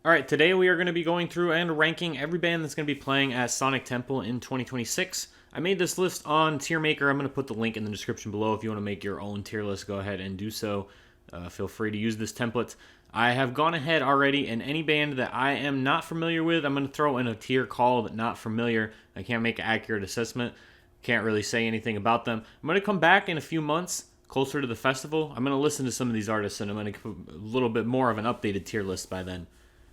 All right, today we are going to be going through and ranking every band that's going to be playing at Sonic Temple in 2026. I made this list on Tier Maker. I'm going to put the link in the description below. If you want to make your own tier list, go ahead and do so. Feel free to use this template. I have gone ahead already, and any band that I am not familiar with, I'm going to throw in a tier called Not Familiar. I can't make an accurate assessment. Can't really say anything about them. I'm going to come back in a few months, closer to the festival. I'm going to listen to some of these artists, and I'm going to put a little bit more of an updated tier list by then.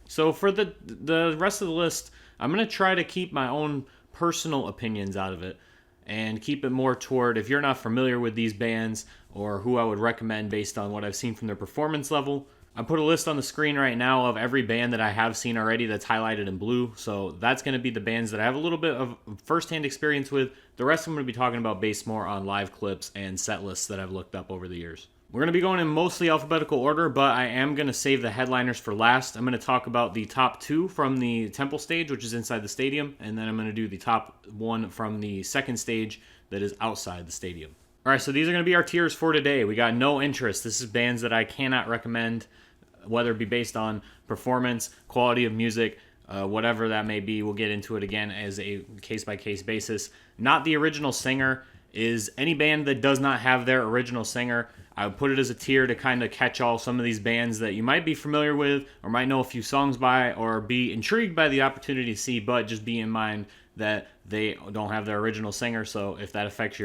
So for the rest of the list, I'm going to try to keep my own personal opinions out of it and keep it more toward if you're not familiar with these bands or who I would recommend based on what I've seen from their performance level. I put a list on the screen right now of every band that I have seen already that's highlighted in blue. So that's going to be the bands that I have a little bit of firsthand experience with. The rest I'm going to be talking about based more on live clips and set lists that I've looked up over the years. We're going to be going in mostly alphabetical order, but I am going to save the headliners for last. I'm going to talk about the top two from the temple stage, which is inside the stadium, and then I'm going to do the top one from the second stage that is outside the stadium. All right, so these are going to be our tiers for today. We got no interest. This is bands that I cannot recommend, whether it be based on performance, quality of music, whatever that may be. We'll get into it again as a case-by-case basis. Not the original singer is any band that does not have their original singer. I would put it as a tier to kind of catch all some of these bands that you might be familiar with or might know a few songs by or be intrigued by the opportunity to see, but just be in mind that they don't have their original singer. So if that affects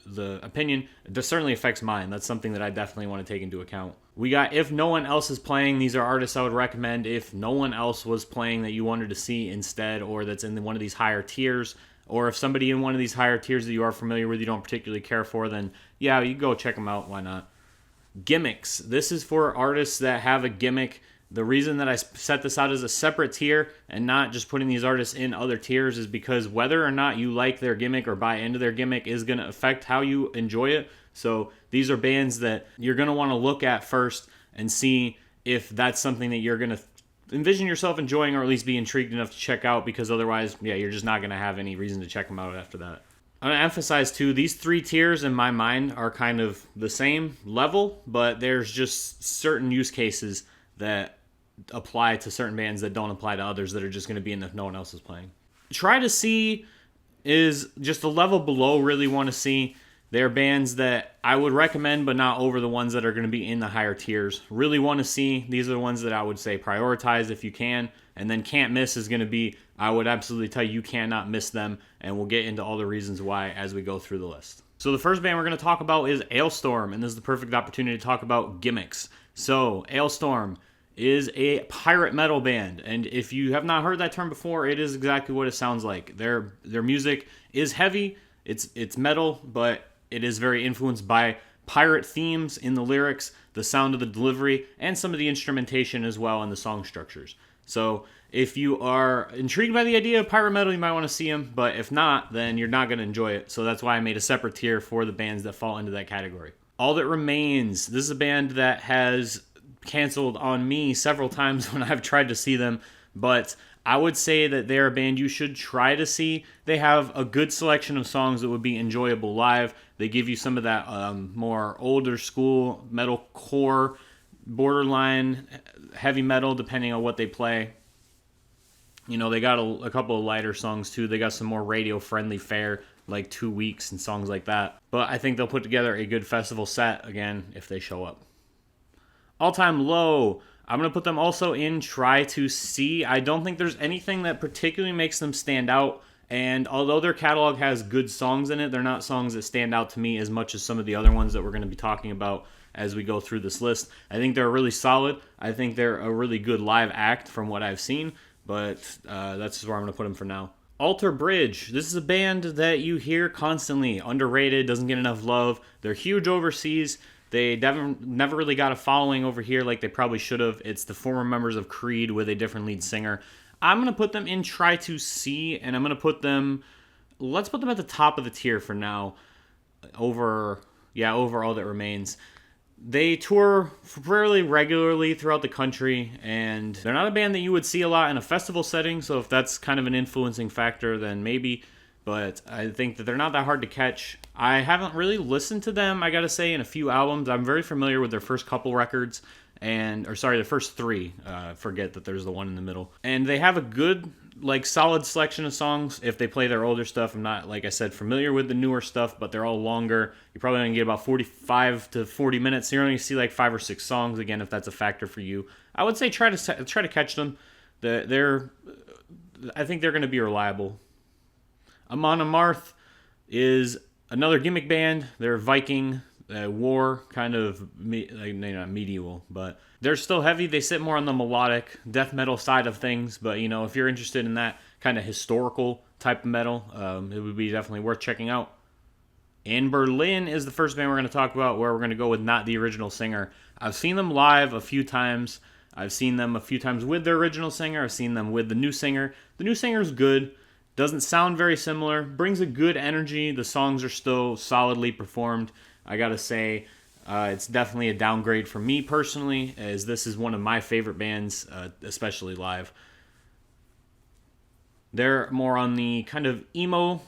the opinion, it certainly affects mine. That's something that I definitely want to take into account. We got If No One Else Is Playing. These are artists I would recommend if no one else was playing that you wanted to see instead, or that's in one of these higher tiers. Or if somebody in one of these higher tiers that you are familiar with you don't particularly care for, then yeah, you go check them out. Why not? Gimmicks. This is for artists that have a gimmick. The reason that I set this out as a separate tier and not just putting these artists in other tiers is because whether or not you like their gimmick or buy into their gimmick is going to affect how you enjoy it. So these are bands that you're going to want to look at first and see if that's something that you're going to envision yourself enjoying or at least be intrigued enough to check out, because otherwise, yeah, you're just not going to have any reason to check them out after that. I'm going to emphasize, too, these three tiers in my mind are kind of the same level, but there's just certain use cases that apply to certain bands that don't apply to others that are just going to be in if no one else is playing. Try to See is just a level below really want to see. They're bands that I would recommend, but not over the ones that are going to be in the higher tiers. Really want to see. These are the ones that I would say prioritize if you can. And then Can't Miss is going to be, I would absolutely tell you cannot miss them. And we'll get into all the reasons why as we go through the list. So the first band we're going to talk about is Ailstorm. And this is the perfect opportunity to talk about gimmicks. So Ailstorm is a pirate metal band. And if you have not heard that term before, it is exactly what it sounds like. Their music is heavy. It's metal, but it is very influenced by pirate themes in the lyrics, the sound of the delivery, and some of the instrumentation as well and the song structures. So if you are intrigued by the idea of pirate metal, you might want to see them, but if not, then you're not going to enjoy it. So that's why I made a separate tier for the bands that fall into that category. All That Remains. This is a band that has canceled on me several times when I've tried to see them, but I would say that they're a band you should try to see. They have a good selection of songs that would be enjoyable live. They give you some of that more older school metalcore, borderline heavy metal, depending on what they play. You know, they got a couple of lighter songs too. They got some more radio-friendly fare, like 2 weeks and songs like that. But I think they'll put together a good festival set, again, if they show up. All Time Low. I'm going to put them also in Try to See. I don't think there's anything that particularly makes them stand out. And although their catalog has good songs in it, they're not songs that stand out to me as much as some of the other ones that we're going to be talking about as we go through this list. I think they're really solid. I think they're a really good live act from what I've seen. But that's just where I'm going to put them for now. Alter Bridge. This is a band that you hear constantly. Underrated, doesn't get enough love. They're huge overseas. They never really got a following over here like they probably should have. It's the former members of Creed with a different lead singer. I'm going to put them in Try to See, and I'm going to put them, let's put them at the top of the tier for now, over All That Remains. They tour fairly regularly throughout the country, and they're not a band that you would see a lot in a festival setting, so if that's kind of an influencing factor, then maybe. But I think that they're not that hard to catch. I haven't really listened to them, I gotta say, in a few albums. I'm very familiar with their first couple records. and or sorry, the first three. Forget that there's the one in the middle, and they have a good, like, solid selection of songs. If they play their older stuff, I'm not, like I said, familiar with the newer stuff, but they're all longer. You're probably gonna get about 45 to 40 minutes. So you're only gonna see like 5 or 6 songs. Again, if that's a factor for you, I would say try to catch them. I think they're gonna be reliable. Amon Amarth is another gimmick band. They're Viking war kind of not medieval, but they're still heavy. They sit more on the melodic death metal side of things. But if you're interested in that kind of historical type of metal, it would be definitely worth checking out. In Berlin is the first band we're going to talk about, where we're going to go with not the original singer. I've seen them live a few times. I've seen them a few times with their original singer. I've seen them with the new singer. The new singer is good. Doesn't sound very similar. Brings a good energy. The songs are still solidly performed. I gotta say, it's definitely a downgrade for me personally, as this is one of my favorite bands, especially live. They're more on the kind of emo,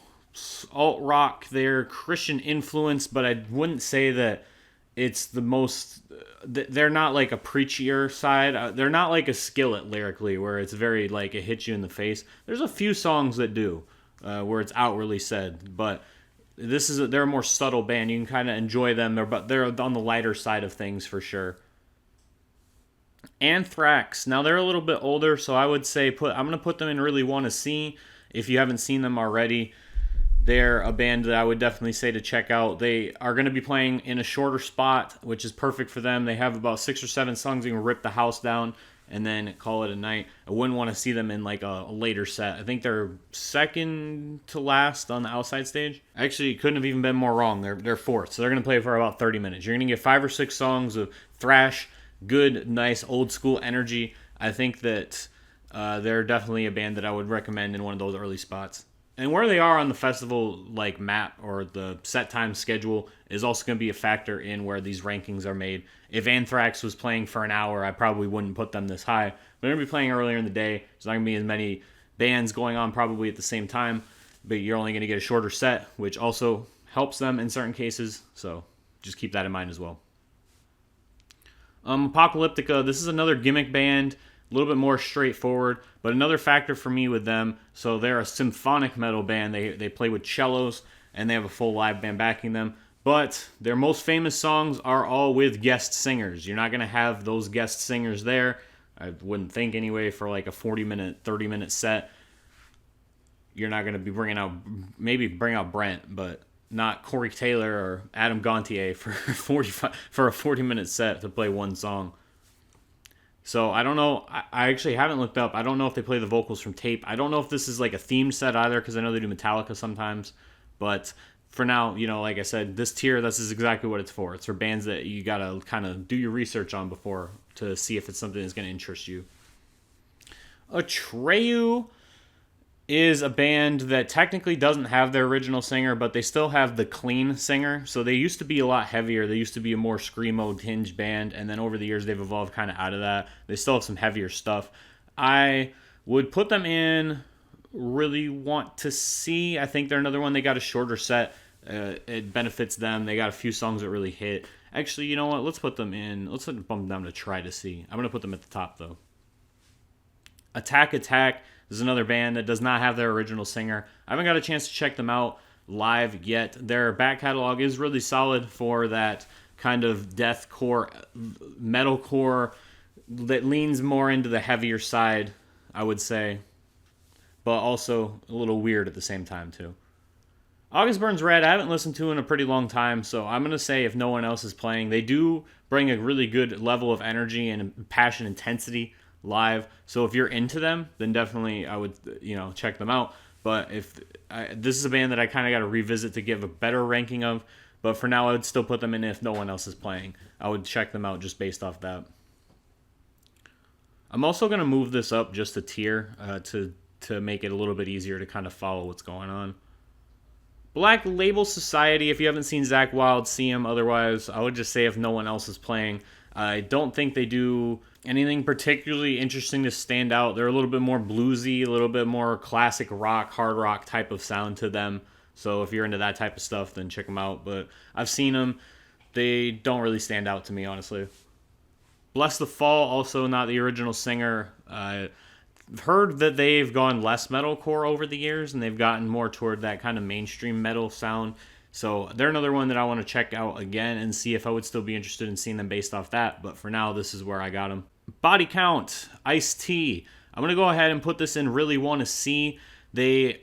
alt rock. They're Christian influence, but I wouldn't say that it's the most. They're not like a preachier side. They're not like a Skillet lyrically, where it's very like it hits you in the face. There's a few songs that do, where it's outwardly said, but they're a more subtle band. You can kind of enjoy them, they're on the lighter side of things for sure. Anthrax. Now they're a little bit older, so I would say I'm gonna put them in really want to see if you haven't seen them already. They're a band that I would definitely say to check out. They are going to be playing in a shorter spot, which is perfect for them. They have about 6 or 7 songs. You can rip the house down and then call it a night. I wouldn't want to see them in like a later set. I think they're second to last on the outside stage. Actually, couldn't have even been more wrong. They're fourth, so they're going to play for about 30 minutes. You're going to get 5 or 6 songs of thrash, good, nice, old school energy. I think that they're definitely a band that I would recommend in one of those early spots. And where they are on the festival like map or the set time schedule is also going to be a factor in where these rankings are made. If Anthrax was playing for an hour, I probably wouldn't put them this high. They're going to be playing earlier in the day. There's not going to be as many bands going on probably at the same time, but you're only going to get a shorter set, which also helps them in certain cases. So just keep that in mind as well. Apocalyptica, this is another gimmick band. A little bit more straightforward, but another factor for me with them, so they're a symphonic metal band. They play with cellos, and they have a full live band backing them. But their most famous songs are all with guest singers. You're not going to have those guest singers there. I wouldn't think anyway for like a 40-minute, 30-minute set. You're not going to be bring out Brent, but not Corey Taylor or Adam Gontier for a 40-minute set to play one song. So I don't know. I actually haven't looked up. I don't know if they play the vocals from tape. I don't know if this is like a themed set either, because I know they do Metallica sometimes. But for now, like I said, this tier, this is exactly what it's for. It's for bands that you got to kind of do your research on before to see if it's something that's going to interest you. Atreyu is a band that technically doesn't have their original singer, but they still have the clean singer. So they used to be a lot heavier. They used to be a more screamo hinge band, and then over the years they've evolved kind of out of that. They still have some heavier stuff. I would put them in really want to see. I think they're another one. They got a shorter set. It benefits them. They got a few songs that really hit. Actually, you know what? Let's put them in. Let's bump them down to try to see. I'm going to put them at the top, though. Attack Attack is another band that does not have their original singer. I haven't got a chance to check them out live yet. Their back catalog is really solid for that kind of deathcore, metalcore that leans more into the heavier side, I would say, but also a little weird at the same time, too. August Burns Red, I haven't listened to in a pretty long time, so I'm going to say if no one else is playing, they do bring a really good level of energy and passion intensity live. So if you're into them, then definitely I would check them out. But this is a band that I kind of got to revisit to give a better ranking of. But for now, I would still put them in if no one else is playing. I would check them out just based off that. I'm also going to move this up just a tier to make it a little bit easier to kind of follow what's going on. Black Label Society, if you haven't seen Zakk Wylde, see him. Otherwise, I would just say if no one else is playing. I don't think they do anything particularly interesting to stand out. They're a little bit more bluesy, a little bit more classic rock, hard rock type of sound to them. So if you're into that type of stuff, then check them out. But I've seen them. They don't really stand out to me, honestly. Bless the Fall, also not the original singer. I've heard that they've gone less metalcore over the years, and they've gotten more toward that kind of mainstream metal sound. So they're another one that I want to check out again and see if I would still be interested in seeing them based off that. But for now, this is where I got them. Body Count, Ice-T. I'm going to go ahead and put this in Really Want to See. They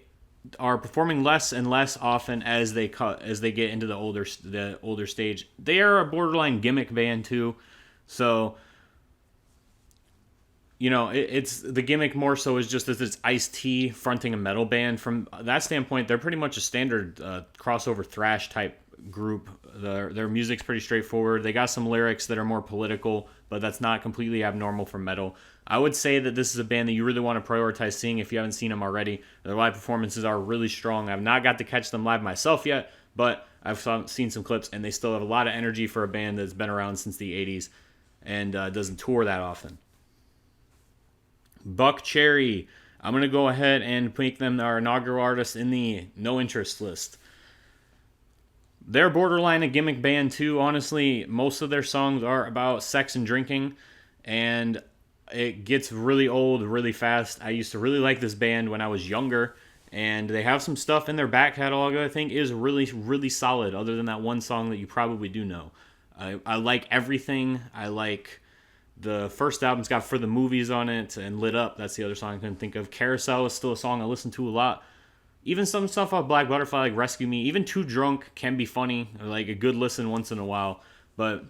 are performing less and less often as they get into the older stage. They are a borderline gimmick band too. So it's the gimmick more so is just that it's Ice-T fronting a metal band. From that standpoint, they're pretty much a standard crossover thrash type group. Their music's pretty straightforward. They got some lyrics that are more political, but that's not completely abnormal for metal. I would say that this is a band that you really want to prioritize seeing if you haven't seen them already. Their live performances are really strong. I've not got to catch them live myself yet, but I've seen some clips, and they still have a lot of energy for a band that's been around since the 80s and doesn't tour that often. Buck Cherry. I'm going to go ahead and make them our inaugural artist in the no interest list. They're borderline a gimmick band too. Honestly, most of their songs are about sex and drinking, and it gets really old really fast. I used to really like this band when I was younger, and they have some stuff in their back catalog I think is really, really solid, other than that one song that you probably do know. I like everything. I like the first album's got For the Movies on it, and Lit Up, that's the other song I couldn't think of. Carousel is still a song I listen to a lot. Even some stuff off Black Butterfly, like Rescue Me, even Too Drunk can be funny, or like a good listen once in a while. But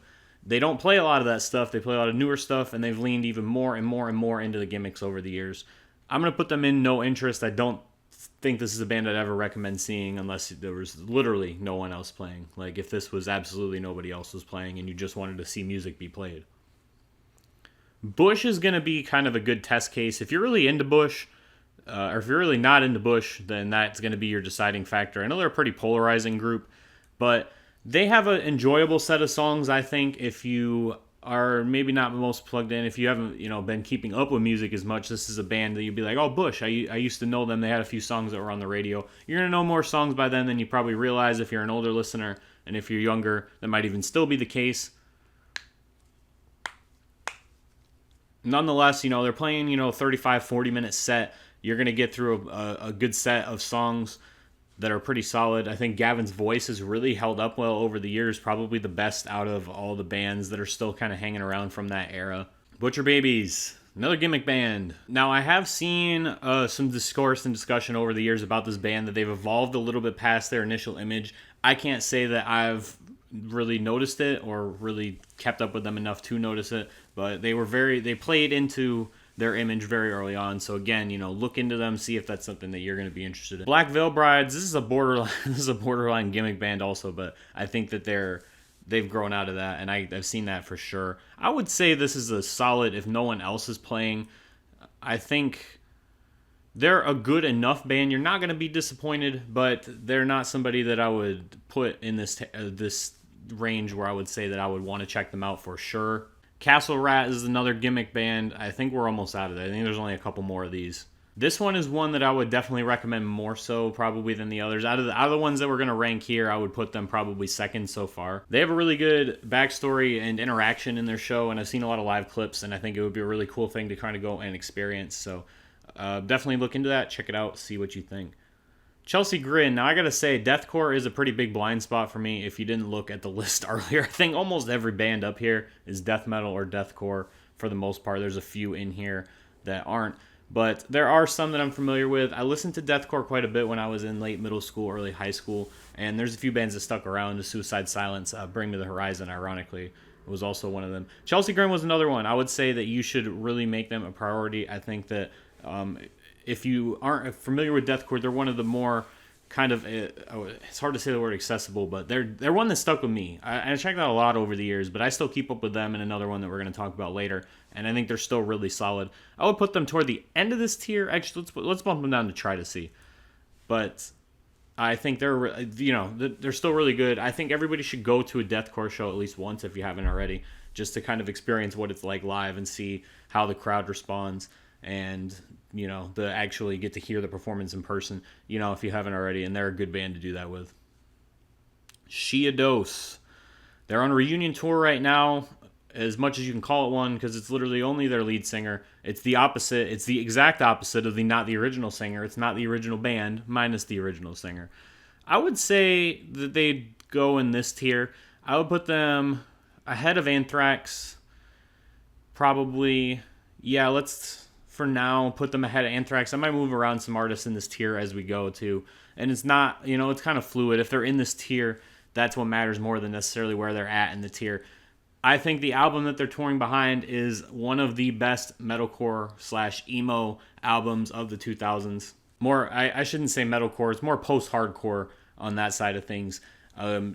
they don't play a lot of that stuff. They play a lot of newer stuff, and they've leaned even more and more and more into the gimmicks over the years. I'm going to put them in no interest. I don't think this is a band I'd ever recommend seeing unless there was literally no one else playing. Like if this was absolutely nobody else was playing and you just wanted to see music be played. Bush is going to be kind of a good test case. If you're really into Bush, or if you're really not into Bush, then that's going to be your deciding factor. I know they're a pretty polarizing group, but they have an enjoyable set of songs, I think, if you are maybe not most plugged in. If you haven't, been keeping up with music as much, this is a band that you'd be like, oh, Bush, I used to know them. They had a few songs that were on the radio. You're going to know more songs by them than you probably realize if you're an older listener. And if you're younger, that might even still be the case. Nonetheless, they're playing, 35, 40-minute set. You're going to get through a good set of songs that are pretty solid. I think Gavin's voice has really held up well over the years, probably the best out of all the bands that are still kind of hanging around from that era. Butcher Babies, another gimmick band. Now, I have seen some discourse and discussion over the years about this band, that they've evolved a little bit past their initial image. I can't say that I've really noticed it or really kept up with them enough to notice it, but they played into their image very early on. So again, look into them, see if that's something that you're going to be interested in. Black Veil Brides, this is a borderline gimmick band also, but I think that they've grown out of that, and I've seen that for sure. I would say this is a solid if no one else is playing. I think they're a good enough band. You're not going to be disappointed, but they're not somebody that I would put in this range where I would say that I would want to check them out for sure. Castle Rat is another gimmick band. I think we're almost out of it. I think there's only a couple more of these. This one is one that I would definitely recommend more so probably than the others. Out of the ones that we're going to rank here, I would put them probably second so far. They have a really good backstory and interaction in their show, and I've seen a lot of live clips, and I think it would be a really cool thing to kind of go and experience. So definitely look into that. Check it out. See what you think. Chelsea Grin. Now, I got to say, deathcore is a pretty big blind spot for me if you didn't look at the list earlier. I think almost every band up here is death metal or deathcore for the most part. There's a few in here that aren't, but there are some that I'm familiar with. I listened to deathcore quite a bit when I was in late middle school, early high school, and there's a few bands that stuck around. The Suicide Silence, Bring Me the Horizon, ironically, was also one of them. Chelsea Grin was another one. I would say that you should really make them a priority. I think that if you aren't familiar with deathcore, they're one of the more kind of, it's hard to say the word accessible, but they're one that stuck with me. I checked out a lot over the years, but I still keep up with them and another one that we're going to talk about later, and I think they're still really solid. I would put them toward the end of this tier. Actually, let's bump them down to Try to See. But I think they're still really good. I think everybody should go to a deathcore show at least once if you haven't already, just to kind of experience what it's like live and see how the crowd responds, and to actually get to hear the performance in person, if you haven't already, and they're a good band to do that with. Shia Dose. They're on a reunion tour right now. as much as you can call it one, because it's literally only their lead singer. It's the opposite. It's the exact opposite of the not the original singer. It's not the original band minus the original singer. I would say that they'd go in this tier. I would put them ahead of Anthrax. Probably, yeah, let's, for now, put them ahead of Anthrax. I might move around some artists in this tier as we go, too. And it's not, it's kind of fluid. If they're in this tier, that's what matters more than necessarily where they're at in the tier. I think the album that they're touring behind is one of the best metalcore/emo albums of the 2000s. More, I shouldn't say metalcore, it's more post-hardcore on that side of things.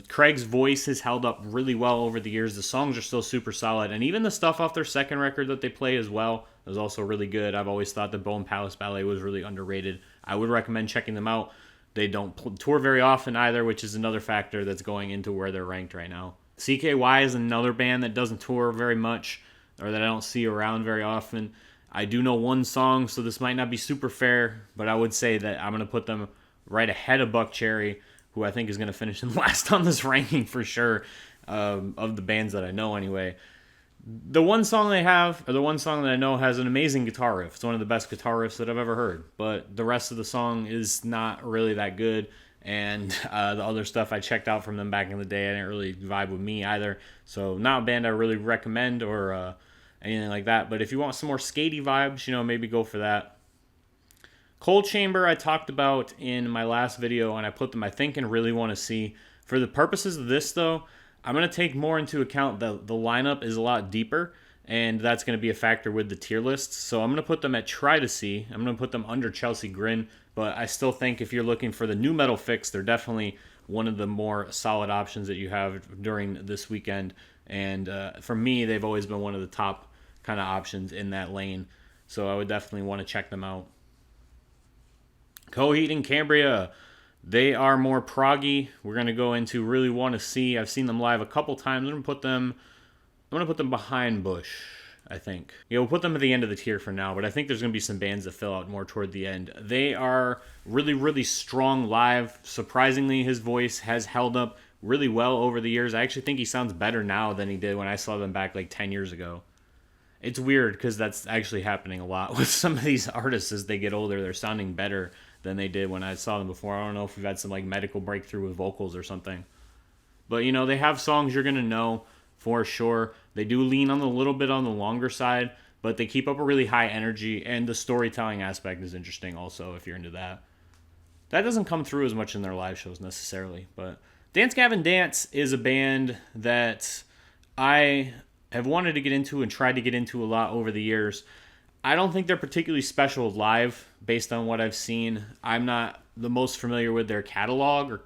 Craig's voice has held up really well over the years. The songs are still super solid, and even the stuff off their second record that they play as well is also really good. I've always thought the Bone Palace Ballet was really underrated. I would recommend checking them out. They don't tour very often either, which is another factor that's going into where they're ranked right now. CKY is another band that doesn't tour very much, or that I don't see around very often. I do know one song, so this might not be super fair, but I would say that I'm going to put them right ahead of Buck Cherry, who I think is going to finish in last on this ranking for sure, of the bands that I know anyway. The one song they have, or the one song that I know, has an amazing guitar riff. It's one of the best guitar riffs that I've ever heard, but the rest of the song is not really that good. And the other stuff I checked out from them back in the day, I didn't really vibe with me either. So not a band I really recommend or anything like that. But if you want some more skatey vibes, maybe go for that. Cold Chamber I talked about in my last video, and I put them, I think, and really want to see. For the purposes of this, though, I'm going to take more into account that the lineup is a lot deeper, and that's going to be a factor with the tier lists. So I'm going to put them at Try to See. I'm going to put them under Chelsea Grin. But I still think if you're looking for the new metal fix, they're definitely one of the more solid options that you have during this weekend. And for me, they've always been one of the top kind of options in that lane. So I would definitely want to check them out. Coheed and Cambria, they are more proggy. We're going to go into really want to see. I've seen them live a couple times. I'm going to put them behind Bush, I think. We'll put them at the end of the tier for now, but I think there's going to be some bands that fill out more toward the end. They are really, really strong live. Surprisingly, his voice has held up really well over the years. I actually think he sounds better now than he did when I saw them back like 10 years ago. It's weird because that's actually happening a lot with some of these artists as they get older. They're sounding better than they did when I saw them before. I don't know if we've had some like medical breakthrough with vocals or something. But, they have songs you're going to know for sure. They do lean on a little bit on the longer side, but they keep up a really high energy, and the storytelling aspect is interesting also if you're into that. That doesn't come through as much in their live shows necessarily, but Dance Gavin Dance is a band that I have wanted to get into and tried to get into a lot over the years. I don't think they're particularly special live based on what I've seen. I'm not the most familiar with their catalog or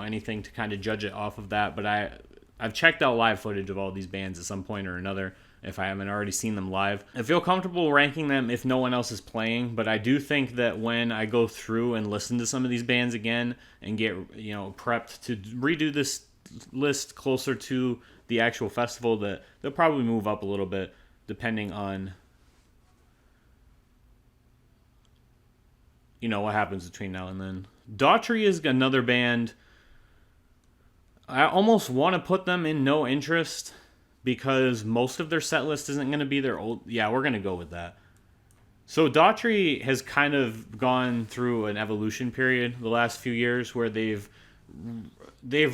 anything to kind of judge it off of that, but I've checked out live footage of all these bands at some point or another if I haven't already seen them live. I feel comfortable ranking them if no one else is playing, but I do think that when I go through and listen to some of these bands again and get prepped to redo this list closer to the actual festival, that they'll probably move up a little bit depending on what happens between now and then. Daughtry is another band. I almost want to put them in no interest because most of their set list isn't going to be their old. Yeah, we're going to go with that. So Daughtry has kind of gone through an evolution period the last few years where they've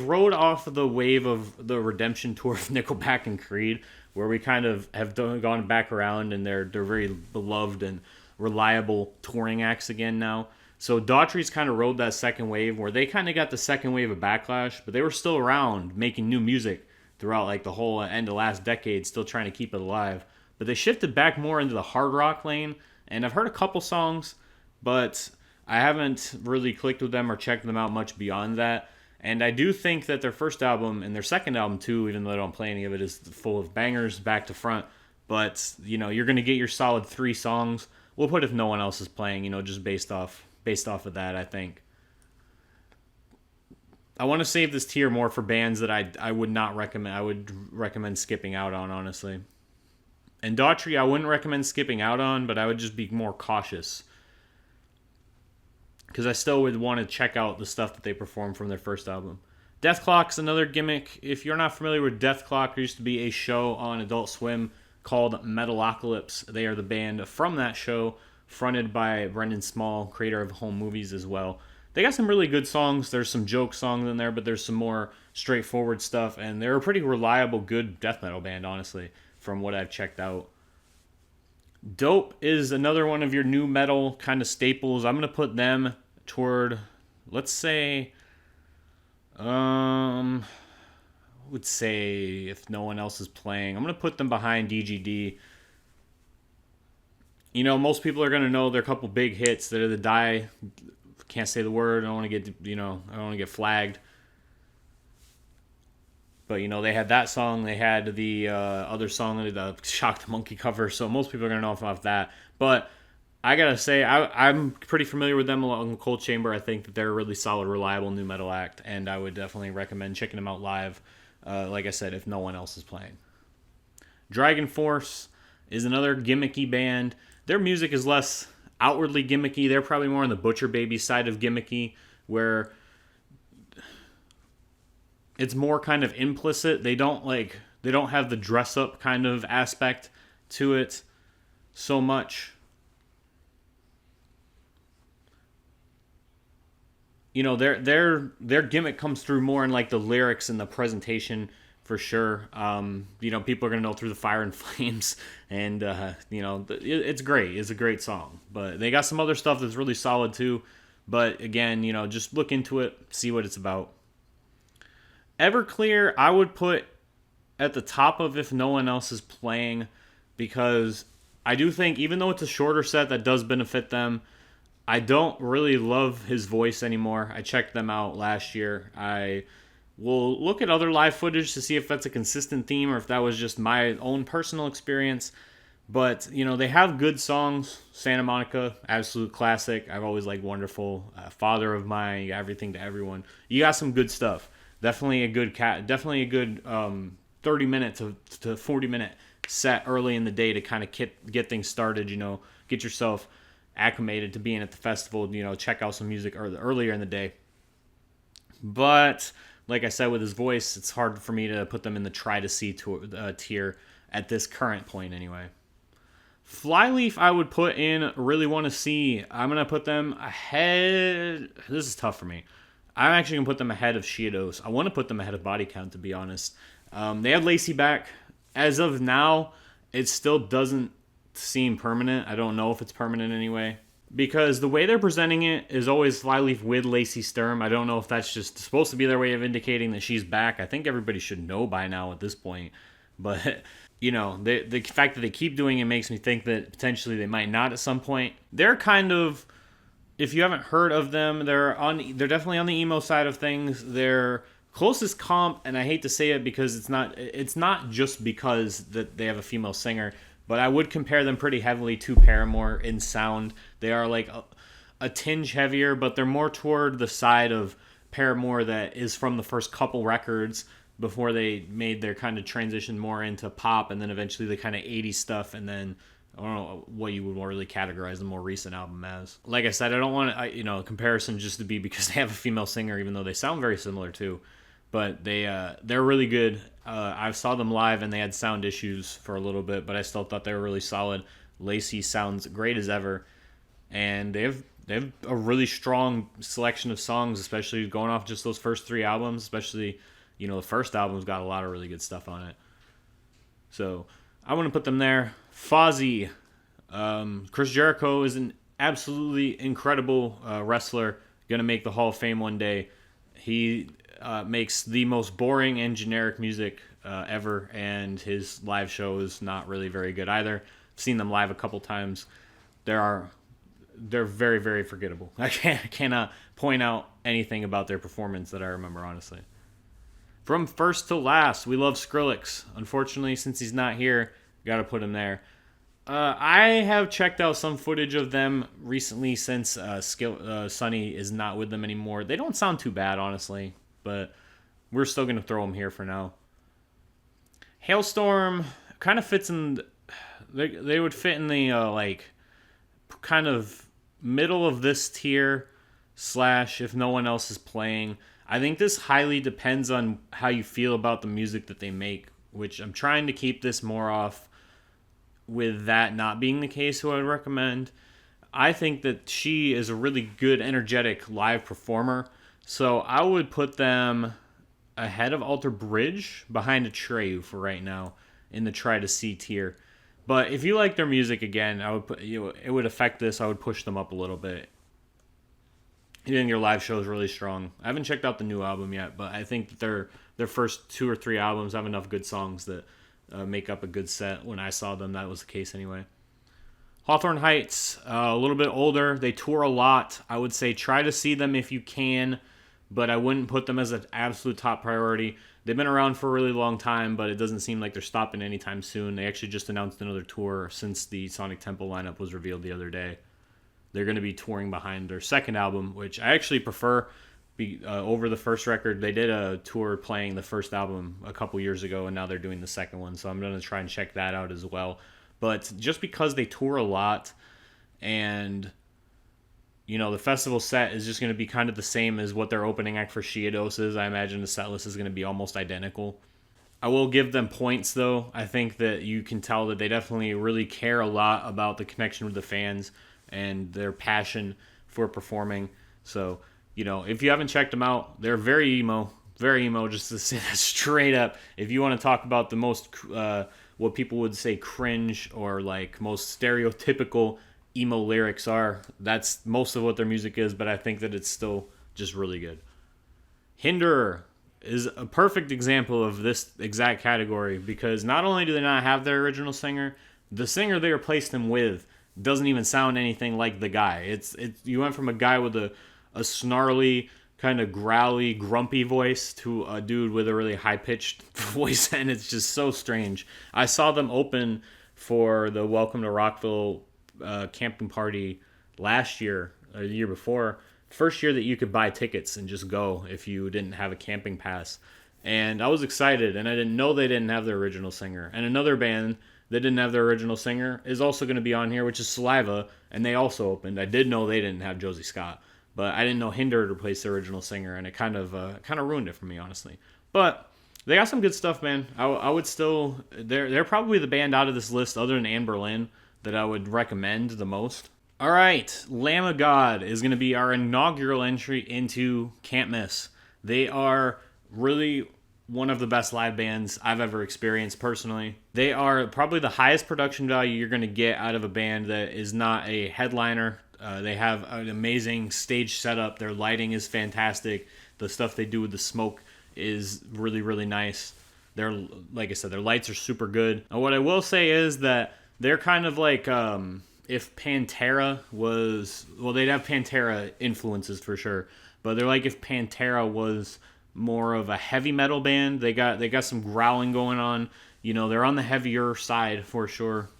rode off the wave of the redemption tour of Nickelback and Creed, where we kind of have gone back around and they're very beloved and reliable touring acts again now. So Daughtry's kind of rode that second wave where they kind of got the second wave of backlash, but they were still around making new music throughout like the whole end of last decade, still trying to keep it alive. But they shifted back more into the hard rock lane, and I've heard a couple songs, but I haven't really clicked with them or checked them out much beyond that. And I do think that their first album and their second album too, even though I don't play any of it, is full of bangers back to front. But you're going to get your solid 3 songs. We'll put if no one else is playing, just based off of that, I think. I want to save this tier more for bands that I would not recommend. I would recommend skipping out on, honestly. And Daughtry, I wouldn't recommend skipping out on, but I would just be more cautious. Because I still would want to check out the stuff that they performed from their first album. Death Clock's another gimmick. If you're not familiar with Death Clock, there used to be a show on Adult Swim called Metalocalypse. They are the band from that show, fronted by Brendan Small, creator of Home Movies as well. They got some really good songs. There's some joke songs in there, but there's some more straightforward stuff, and they're a pretty reliable, good death metal band, honestly, from what I've checked out. Dope is another one of your new metal kind of staples. I'm going to put them toward, let's say, I would say if no one else is playing, I'm going to put them behind DGD. You know, most people are going to know their couple big hits. They're the Die, can't say the word. I don't want to get, I don't want to get flagged. But, they had that song. They had the other song, the Shock the Monkey cover. So most people are going to know off that. But I got to say, I'm pretty familiar with them along with Cold Chamber. I think that they're a really solid, reliable new metal act. And I would definitely recommend checking them out live, like I said, if no one else is playing. Dragon Force is another gimmicky band. Their music is less outwardly gimmicky. They're probably more on the Butcher Baby side of gimmicky, where it's more kind of implicit. They don't have the dress up kind of aspect to it so much. Their gimmick comes through more in like the lyrics and the presentation for sure. People are gonna know through the Fire and Flames, and it's great. It's a great song, but they got some other stuff that's really solid too. But again, just look into it, see what it's about. Everclear, I would put at the top of if no one else is playing, because I do think, even though it's a shorter set that does benefit them, I don't really love his voice anymore. I checked them out last year. I will look at other live footage to see if that's a consistent theme or if that was just my own personal experience. But, they have good songs. Santa Monica, absolute classic. I've always liked Wonderful. Father of Mine, Everything to Everyone. You got some good stuff. Definitely a good 30-minute to 40-minute set early in the day to kind of get things started, get yourself acclimated to being at the festival, check out some music earlier in the day. But like I said, with his voice, it's hard for me to put them in the try to see tier at this current point anyway. Flyleaf, I would put in really want to see. I'm going to put them ahead. This is tough for me. I'm actually going to put them ahead of Shiados. I want to put them ahead of Body Count, to be honest. They have Lacey back. As of now, it still doesn't seem permanent. I don't know if it's permanent anyway, because the way they're presenting it is always Flyleaf with Lacey Sturm. I don't know if that's just supposed to be their way of indicating that she's back. I think everybody should know by now at this point. But, the fact that they keep doing it makes me think that potentially they might not at some point. They're kind of... If you haven't heard of them, they're definitely on the emo side of things. Their closest comp, and I hate to say it because it's not just because that they have a female singer, but I would compare them pretty heavily to Paramore in sound. They are like a tinge heavier, but they're more toward the side of Paramore that is from the first couple records before they made their kind of transition more into pop, and then eventually the kind of 80s stuff, and then I don't know what you would more really categorize the more recent album as. Like I said, I don't want a comparison just to be because they have a female singer, even though they sound very similar too. But they're really good. I saw them live and they had sound issues for a little bit, but I still thought they were really solid. Lacey sounds great as ever, and they have a really strong selection of songs, especially going off just those first 3 albums. Especially, the first album's got a lot of really good stuff on it. So I want to put them there. Fozzy. Chris Jericho is an absolutely incredible wrestler. Going to make the Hall of Fame one day. He makes the most boring and generic music ever, and his live show is not really very good either. I've seen them live a couple times. They're very, very forgettable. I cannot point out anything about their performance that I remember, honestly. From first to last, we love Skrillex. Unfortunately, since he's not here, got to put him there. I have checked out some footage of them recently since Sonny is not with them anymore. They don't sound too bad, honestly, but we're still going to throw them here for now. Hailstorm kind of fits in... They would fit in the, kind of middle of this tier / if no one else is playing. I think this highly depends on how you feel about the music that they make, which I'm trying to keep this more off with that not being the case, who I would recommend. I think that she is a really good, energetic live performer. So I would put them ahead of Alter Bridge, behind Atreyu for right now in the try to see tier. But if you like their music again, I would put it would affect this. I would push them up a little bit. I think your live show is really strong. I haven't checked out the new album yet, but I think that their first 2 or 3 albums have enough good songs that make up a good set. When I saw them, that was the case anyway. Hawthorne Heights, a little bit older. They tour a lot. I would say try to see them if you can, but I wouldn't put them as an absolute top priority. They've been around for a really long time, but it doesn't seem like they're stopping anytime soon. They actually just announced another tour since the Sonic Temple lineup was revealed the other day. They're going to be touring behind their second album, which I actually prefer over the first record. They did a tour playing the first album a couple years ago, and now they're doing the second one, so I'm going to try and check that out as well. But just because they tour a lot, and the festival set is just going to be kind of the same as what their opening act for Shiados is, I imagine the set list is going to be almost identical. I will give them points, though. I think that you can tell that they definitely really care a lot about the connection with the fans and their passion for performing. So, if you haven't checked them out, they're very emo, just to say that straight up. If you want to talk about the most, what people would say cringe or like most stereotypical emo lyrics are, that's most of what their music is, but I think that it's still just really good. Hinderer is a perfect example of this exact category, because not only do they not have their original singer, the singer they replaced him with doesn't even sound anything like the guy. It's you went from a guy with a snarly, kind of growly, grumpy voice to a dude with a really high-pitched voice, and it's just so strange. I saw them open for the Welcome to Rockville camping party last year, or the year before. First year that you could buy tickets and just go if you didn't have a camping pass. And I was excited, and I didn't know they didn't have their original singer. And another band that didn't have their original singer is also going to be on here, which is Saliva, and they also opened. I did know they didn't have Josie Scott, but I didn't know Hinder had replaced their original singer, and it kind of ruined it for me, honestly. But they got some good stuff, man. I would still, they're probably the band out of this list, other than Anne Berlin, that I would recommend the most. All right, Lamb of God is going to be our inaugural entry into Can't Miss. They are really one of the best live bands I've ever experienced personally. They are probably the highest production value you're going to get out of a band that is not a headliner. They have an amazing stage setup. Their lighting is fantastic. The stuff they do with the smoke is really, really nice. Like I said, their lights are super good. And what I will say is that they're kind of like if Pantera was... Well, they'd have Pantera influences for sure. But they're like if Pantera was more of a heavy metal band. They got some growling going on. They're on the heavier side for sure.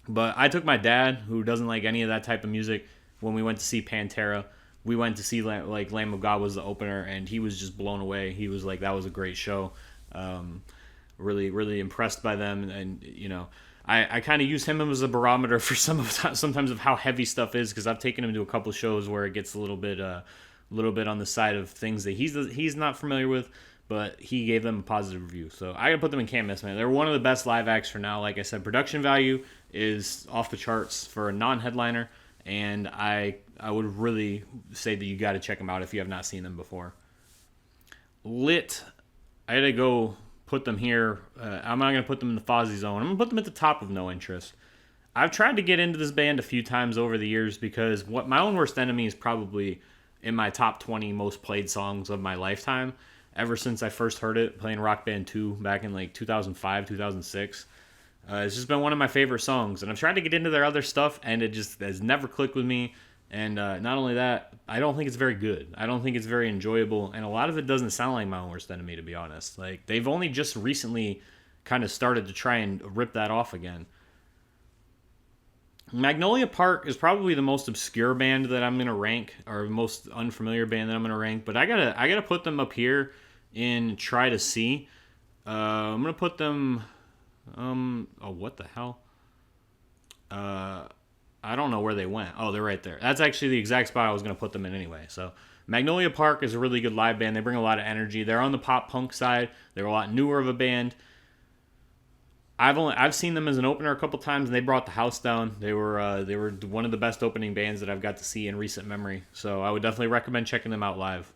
But I took my dad, who doesn't like any of that type of music, when we went to see Pantera. We went to see Lamb of God was the opener, and he was just blown away. He was like, that was a great show. Really, really impressed by them, and I kind of use him as a barometer for sometimes of how heavy stuff is, because I've taken him to a couple shows where it gets a little bit on the side of things that he's not familiar with, but he gave them a positive review. So I gotta put them in Can't Miss, man. They're one of the best live acts for now. Like I said, production value is off the charts for a non-headliner, and I would really say that you got to check them out if you have not seen them before. Lit, I had to go put them here. I'm not going to put them in the Fozzy zone. I'm going to put them at the top of No Interest. I've tried to get into this band a few times over the years, because My Own Worst Enemy is probably in my top 20 most played songs of my lifetime ever since I first heard it playing Rock Band 2 back in like 2005, 2006. It's just been one of my favorite songs, and I've tried to get into their other stuff, and it just has never clicked with me. And not only that, I don't think it's very good. I don't think it's very enjoyable, and a lot of it doesn't sound like My Own Worst Enemy, to be honest. Like, they've only just recently kind of started to try and rip that off again. Magnolia Park is probably the most obscure band that I'm gonna rank, or most unfamiliar band that I'm gonna rank. But I gotta put them up here in Try to See. I'm gonna put them. Oh, what the hell? I don't know where they went. Oh, they're right there. That's actually the exact spot I was gonna put them in anyway. So Magnolia Park is a really good live band. They bring a lot of energy. They're on the pop punk side. They're a lot newer of a band. I've seen them as an opener a couple times, and they brought the house down. They were one of the best opening bands that I've got to see in recent memory. So I would definitely recommend checking them out live.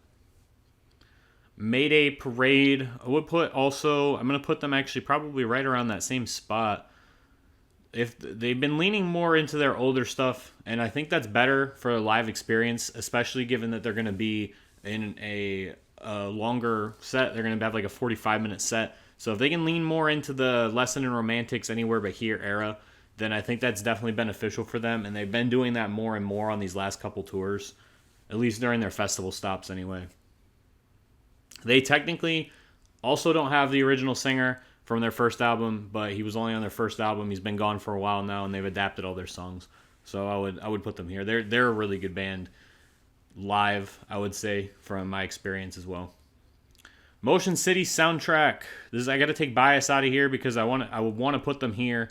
Mayday Parade. I'm gonna put them actually probably right around that same spot. If they've been leaning more into their older stuff, and I think that's better for a live experience, especially given that they're gonna be in a longer set. They're gonna have like a 45-minute set. So if they can lean more into the Lesson and Romantics Anywhere But Here era, then I think that's definitely beneficial for them. And they've been doing that more and more on these last couple tours, at least during their festival stops anyway. They technically also don't have the original singer from their first album, but he was only on their first album. He's been gone for a while now, and they've adapted all their songs. So I would put them here. They're a really good band live, I would say, from my experience as well. Motion City Soundtrack. I got to take Bias out of here because I want to put them here.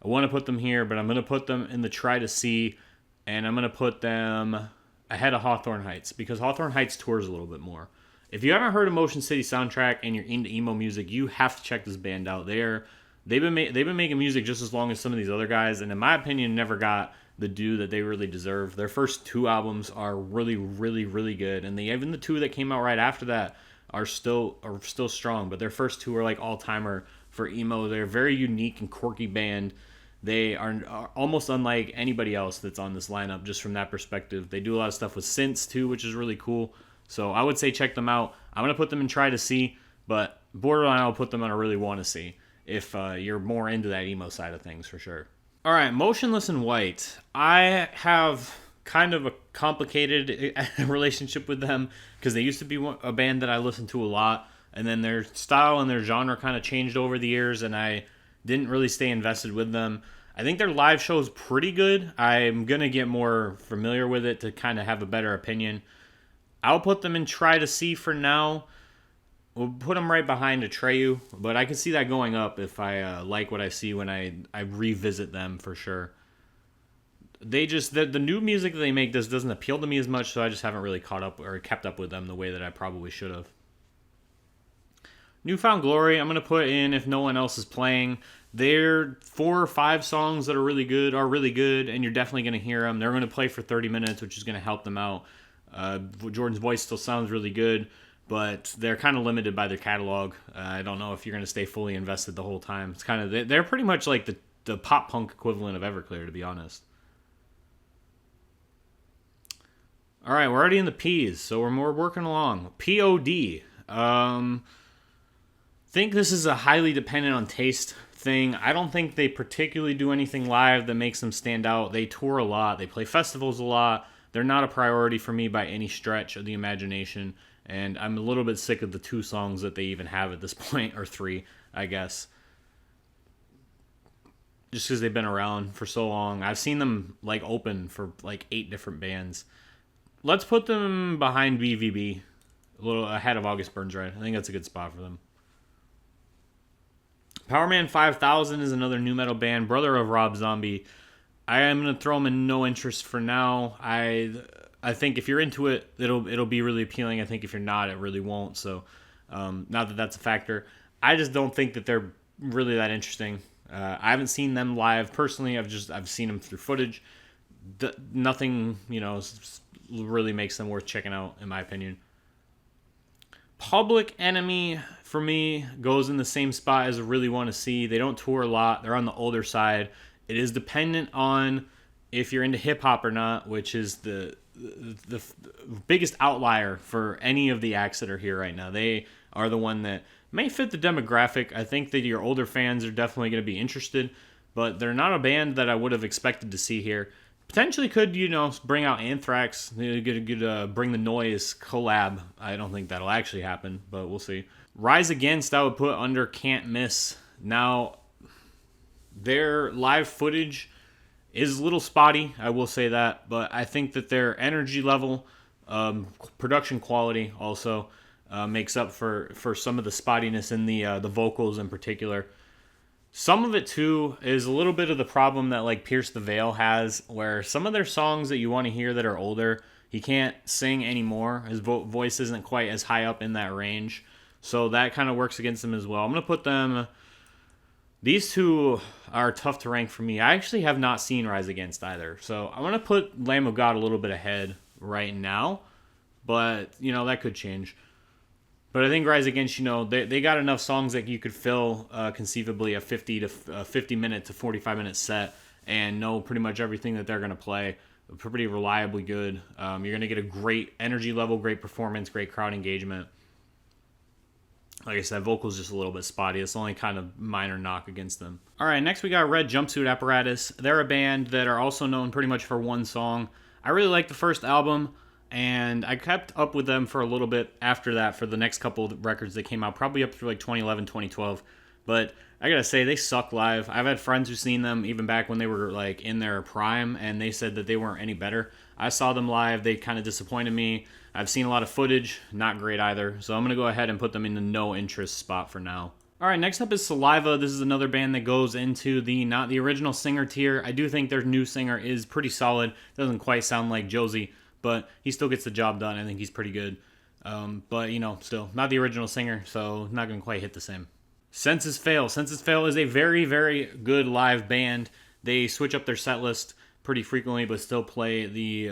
I want to put them here, but I'm going to put them in the Try to See, and I'm going to put them ahead of Hawthorne Heights because Hawthorne Heights tours a little bit more. If you haven't heard of Motion City Soundtrack and you're into emo music, you have to check this band out. They've been making music just as long as some of these other guys, and in my opinion, never got the due that they really deserve. Their first two albums are really, really, really good, and even the two that came out right after that are still strong. But their first two are like all timer for emo. They're a very unique and quirky band. They are almost unlike anybody else that's on this lineup, just from that perspective. They do a lot of stuff with synths too, which is really cool. So I would say check them out. I'm going to put them in Try to See, but borderline I'll put them on a Really Want to See if you're more into that emo side of things for sure. All right, Motionless in White. I have kind of a complicated relationship with them because they used to be a band that I listened to a lot, and then their style and their genre kind of changed over the years, and I didn't really stay invested with them. I think their live show is pretty good. I'm going to get more familiar with it to kind of have a better opinion. I'll put them in Try to See for now. We'll put them right behind Atreyu, but I can see that going up if I like what I see when I revisit them for sure. The new music that they make doesn't appeal to me as much, so I just haven't really caught up or kept up with them the way that I probably should have. Newfound Glory, I'm going to put in if no one else is playing. Their 4 or 5 songs that are really good, and you're definitely going to hear them. They're going to play for 30 minutes, which is going to help them out. Jordan's voice still sounds really good, but they're kind of limited by their catalog. I don't know if you're going to stay fully invested the whole time. It's kind of they're pretty much like the pop punk equivalent of Everclear, to be honest. All right, we're already in the P's, so we're working along. POD. Think this is a highly dependent on taste thing. I don't think they particularly do anything live that makes them stand out. They tour a lot. They play festivals a lot. They're not a priority for me by any stretch of the imagination, and I'm a little bit sick of the 2 songs that they even have at this point, or 3, I guess. Just because they've been around for so long. I've seen them like open for like 8 different bands. Let's put them behind BVB, a little ahead of August Burns Red. I think that's a good spot for them. Powerman 5000 is another new metal band, brother of Rob Zombie. I am going to throw them in no interest for now. I think if you're into it, it'll be really appealing. I think if you're not, it really won't. So, not that that's a factor. I just don't think that they're really that interesting. I haven't seen them live personally. I've seen them through footage. Nothing, really makes them worth checking out, in my opinion. Public Enemy, for me, goes in the same spot as I Really Want to See. They don't tour a lot. They're on the older side. It is dependent on if you're into hip-hop or not, which is the biggest outlier for any of the acts that are here right now. They are the one that may fit the demographic. I think that your older fans are definitely going to be interested, but they're not a band that I would have expected to see here. Potentially could, bring out Anthrax, Bring the Noise collab. I don't think that'll actually happen, but we'll see. Rise Against, I would put under Can't Miss. Now, their live footage is a little spotty, I will say that, but I think that their energy level, production quality also makes up for some of the spottiness in the vocals in particular. Some of it, too, is a little bit of the problem that, like, Pierce the Veil has, where some of their songs that you want to hear that are older, He can't sing anymore. His voice isn't quite as high up in that range. So that kind of works against him as well. I'm going to put them... These two are tough to rank for me. I actually have not seen Rise Against either. So I'm going to put Lamb of God a little bit ahead right now. But, that could change. But I think Rise Against, they got enough songs that you could fill conceivably a 50 minute to 45 minute set and know pretty much everything that they're going to play. Pretty reliably good. You're going to get a great energy level, great performance, great crowd engagement. Like I said, vocals just a little bit spotty. It's the only kind of minor knock against them. All right, next we got Red Jumpsuit Apparatus. They're a band that are also known pretty much for one song. I really liked the first album, and I kept up with them for a little bit after that for the next couple of records that came out, probably up through like 2011, 2012. But I gotta say, they suck live. I've had friends who've seen them even back when they were like in their prime, and they said that they weren't any better. I saw them live. They kind of disappointed me. I've seen a lot of footage. Not great either. So I'm going to go ahead and put them in the no interest spot for now. All right, next up is Saliva. This is another band that goes into the not the original singer tier. I do think their new singer is pretty solid. Doesn't quite sound like Josie, but he still gets the job done. I think he's pretty good. But, still, not the original singer, so not going to quite hit the same. Senses Fail. Senses Fail is a very, very good live band. They switch up their set list pretty frequently, but still play the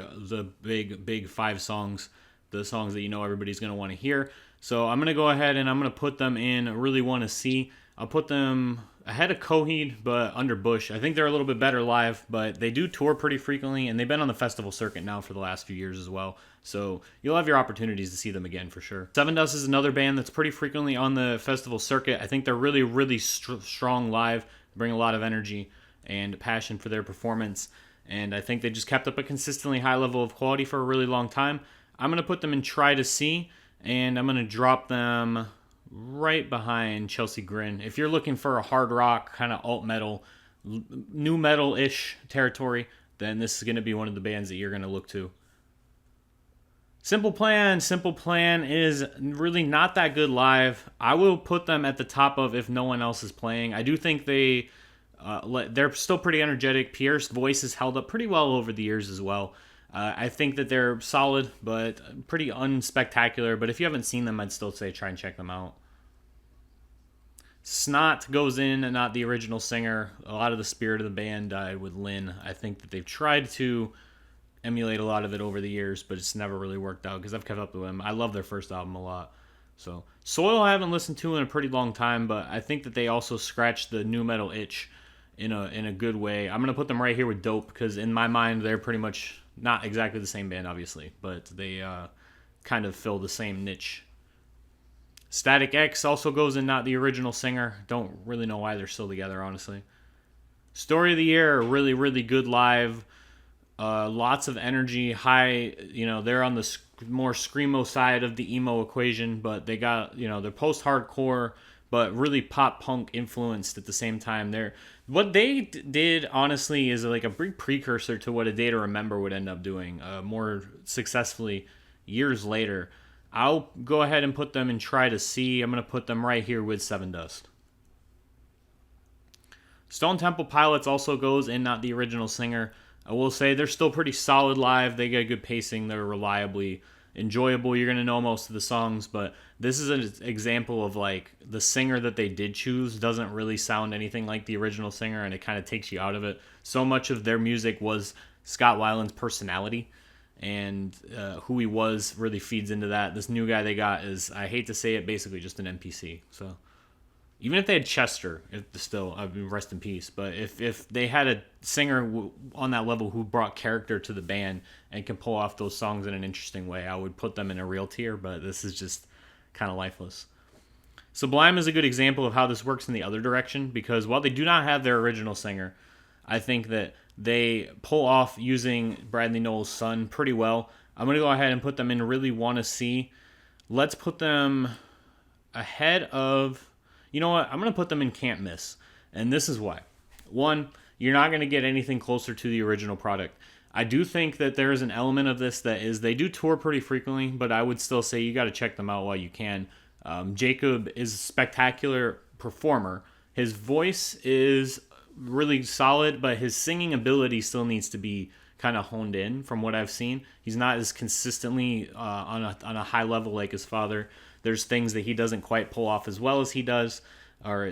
big 5 songs, the songs that everybody's going to want to hear. So I'm going to go ahead and I'm going to put them in Really Want to See. I'll put them ahead of Coheed, but under Bush. I think they're a little bit better live, but they do tour pretty frequently, and they've been on the festival circuit now for the last few years as well. So you'll have your opportunities to see them again for sure. Seven Dust is another band that's pretty frequently on the festival circuit. I think they're really, really strong live, bring a lot of energy and passion for their performance, and I think they just kept up a consistently high level of quality for a really long time. I'm going to put them in Try to See, and I'm going to drop them right behind Chelsea Grin. If you're looking for a hard rock, kind of alt metal, new metal-ish territory, then this is going to be one of the bands that you're going to look to. Simple Plan. Simple Plan is really not that good live. I will put them at the top of if no one else is playing. I do think they're still pretty energetic. Pierre's voice has held up pretty well over the years as well. I think that they're solid, but pretty unspectacular. But if you haven't seen them, I'd still say try and check them out. Snot goes in, and not the original singer. A lot of the spirit of the band died with Lynn. I think that they've tried to emulate a lot of it over the years, but it's never really worked out because I've kept up with them. I love their first album a lot. So Soil I haven't listened to in a pretty long time, but I think that they also scratched the new metal itch in a good way. I'm going to put them right here with Dope because in my mind they're pretty much not exactly the same band, obviously, but they kind of fill the same niche. Static X also goes in not the original singer. Don't really know why they're still together, honestly. Story of the Year, really, really good live. Lots of energy, high, they're on the more screamo side of the emo equation, but they got, they're post-hardcore, but really pop-punk influenced at the same time. What they did, honestly, is like a big precursor to what A Day to Remember would end up doing more successfully years later. I'll go ahead and put them in Try to See. I'm going to put them right here with Seven Dust. Stone Temple Pilots also goes in not the original singer. I will say they're still pretty solid live. They get good pacing. They're reliably enjoyable. You're going to know most of the songs, but this is an example of like the singer that they did choose doesn't really sound anything like the original singer, and it kind of takes you out of it. So much of their music was Scott Weiland's personality, and who he was really feeds into that. This new guy they got is, I hate to say it, basically just an NPC. So even if they had Chester, rest in peace. But if they had a singer on that level who brought character to the band and can pull off those songs in an interesting way, I would put them in a real tier. But this is just kind of lifeless. Sublime is a good example of how this works in the other direction, because while they do not have their original singer, I think that they pull off using Bradley Noel's son pretty well. I'm going to go ahead and put them in Really Want to See. Let's put them ahead of... You know what? I'm going to put them in Can't Miss. And this is why. One, you're not going to get anything closer to the original product. I do think that there is an element of this that is, they do tour pretty frequently, but I would still say you got to check them out while you can. Jacob is a spectacular performer. His voice is really solid, but his singing ability still needs to be kind of honed in from what I've seen. He's not as consistently on a high level like his father. There's things that he doesn't quite pull off as well as he does, or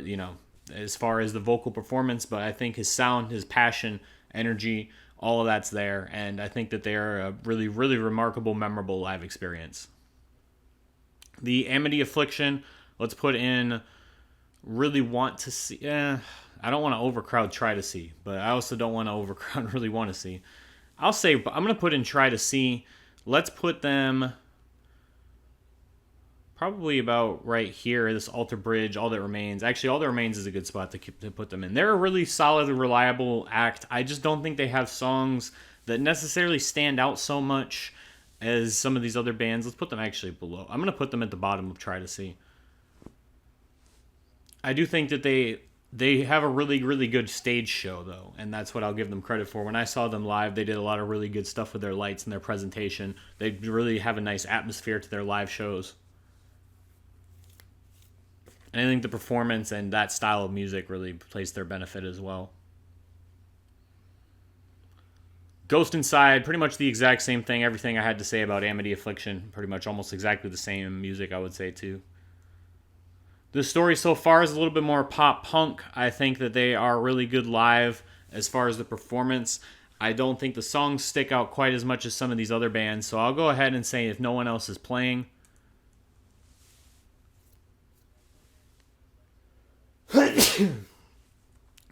as far as the vocal performance. But I think his sound, his passion, energy, all of that's there, and I think that they are a really, really remarkable, memorable live experience. The Amity Affliction, let's put in really want to see. I don't want to overcrowd try to see, but I also don't want to overcrowd really want to see. I'll say I'm going to put in try to see. Let's put them probably about right here, this Alter Bridge, All That Remains. Actually, All That Remains is a good spot to put them in. They're a really solid, reliable act. I just don't think they have songs that necessarily stand out so much as some of these other bands. Let's put them actually below. I'm going to put them at the bottom of Try to See. I do think that they have a really, really good stage show, though, and that's what I'll give them credit for. When I saw them live, they did a lot of really good stuff with their lights and their presentation. They really have a nice atmosphere to their live shows. And I think the performance and that style of music really plays their benefit as well. Ghost Inside, pretty much the exact same thing. Everything I had to say about Amity Affliction, pretty much almost exactly the same music, I would say, too. The story so far is a little bit more pop punk. I think that they are really good live as far as the performance. I don't think the songs stick out quite as much as some of these other bands, so I'll go ahead and say if no one else is playing.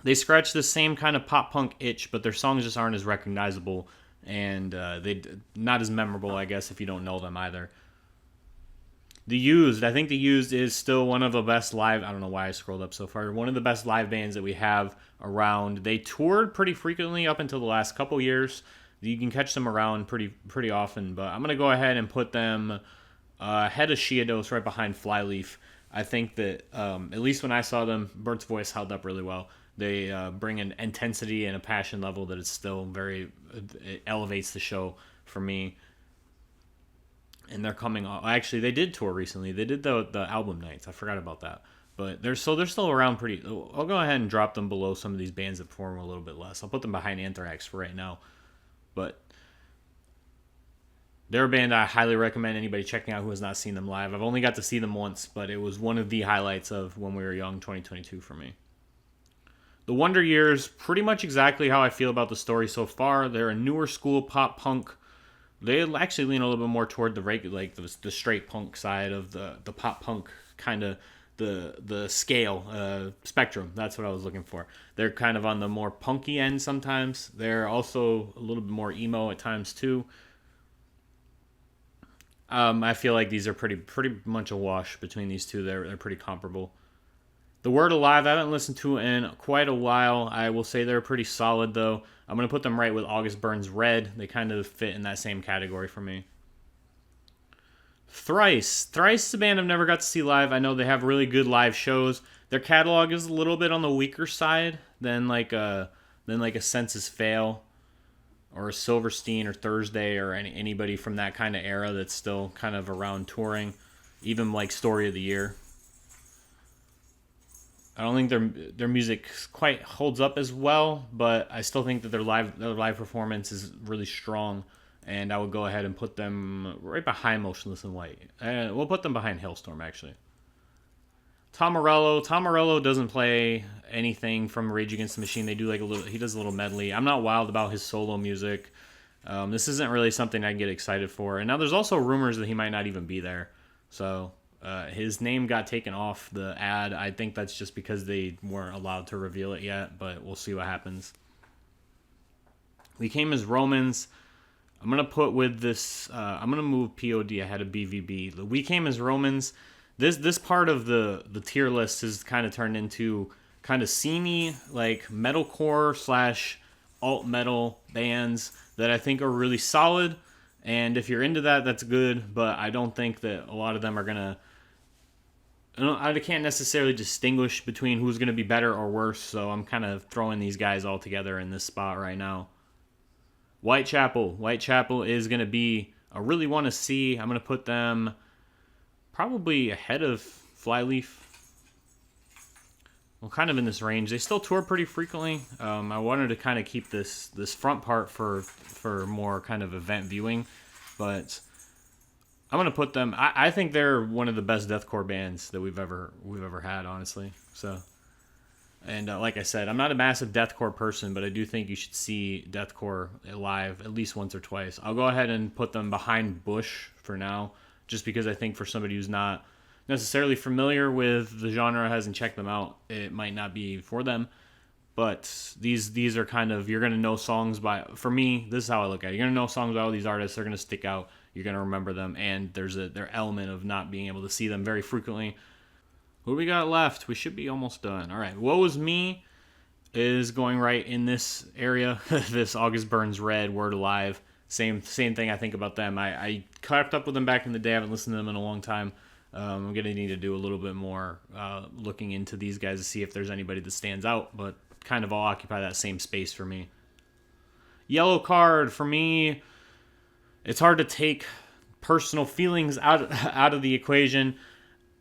They scratch the same kind of pop punk itch, but their songs just aren't as recognizable and they not as memorable, I guess, if you don't know them either. The Used, I think The Used is still one of the best live, I don't know why I scrolled up so far, one of the best live bands that we have around. They toured pretty frequently up until the last couple years. You can catch them around pretty often, but I'm going to go ahead and put them ahead of Shiados, right behind Flyleaf. I think that, at least when I saw them, Bert's voice held up really well. They bring an intensity and a passion level that is still it elevates the show for me. And they're coming off. Actually, they did tour recently. They did the album nights. I forgot about that. But they're still around pretty. I'll go ahead and drop them below some of these bands that perform a little bit less. I'll put them behind Anthrax for right now. But they're a band I highly recommend anybody checking out who has not seen them live. I've only got to see them once, but it was one of the highlights of When We Were Young 2022 for me. The Wonder Years, pretty much exactly how I feel about the story so far. They're a newer school pop punk. They actually lean a little bit more toward the straight punk side of the pop punk kind of the scale spectrum. That's what I was looking for. They're kind of on the more punky end sometimes. They're also a little bit more emo at times too. I feel like these are pretty much a wash between these two. They're pretty comparable. The Word Alive, I haven't listened to in quite a while. I will say they're pretty solid, though. I'm going to put them right with August Burns Red. They kind of fit in that same category for me. Thrice is a band I've never got to see live. I know they have really good live shows. Their catalog is a little bit on the weaker side than like a Census Fail or a Silverstein or Thursday or anybody from that kind of era that's still kind of around touring. Even like Story of the Year. I don't think their music quite holds up as well, but I still think that their live performance is really strong, and I would go ahead and put them right behind Motionless in White. We'll put them behind Hailstorm, actually. Tom Morello doesn't play anything from Rage Against the Machine. They do he does a little medley. I'm not wild about his solo music. This isn't really something I can get excited for. And now there's also rumors that he might not even be there, so. His name got taken off the ad. I think that's just because they weren't allowed to reveal it yet, but we'll see what happens. We Came as Romans. I'm going to put with this, I'm going to move POD ahead of BVB. We Came as Romans. This part of the tier list has kind of turned into kind of sceney, like metalcore / alt metal bands that I think are really solid. And if you're into that, that's good, but I don't think that a lot of them are going to... I can't necessarily distinguish between who's going to be better or worse, so I'm kind of throwing these guys all together in this spot right now. Whitechapel is going to be a really want to see. I'm going to put them probably ahead of Flyleaf. well, kind of in this range. They still tour pretty frequently. I wanted to kind of keep this front part for more kind of event viewing, but I'm gonna put them. I think they're one of the best deathcore bands that we've ever had, honestly. So, and like I said, I'm not a massive deathcore person, but I do think you should see deathcore live at least once or twice. I'll go ahead and put them behind Bush for now, just because I think for somebody who's not necessarily familiar with the genre, hasn't checked them out, it might not be for them. But these are kind of, you're going to know songs by, for me, this is how I look at it. You're going to know songs by all these artists. They're going to stick out. You're going to remember them. And there's their element of not being able to see them very frequently. What do we got left? We should be almost done. All right. Woe Is Me is going right in this area. This August Burns Red, Word Alive. Same thing I think about them. I kept up with them back in the day. I haven't listened to them in a long time. I'm going to need to do a little bit more looking into these guys to see if there's anybody that stands out, but kind of all occupy that same space for me. Yellow Card, for me, it's hard to take personal feelings out of the equation.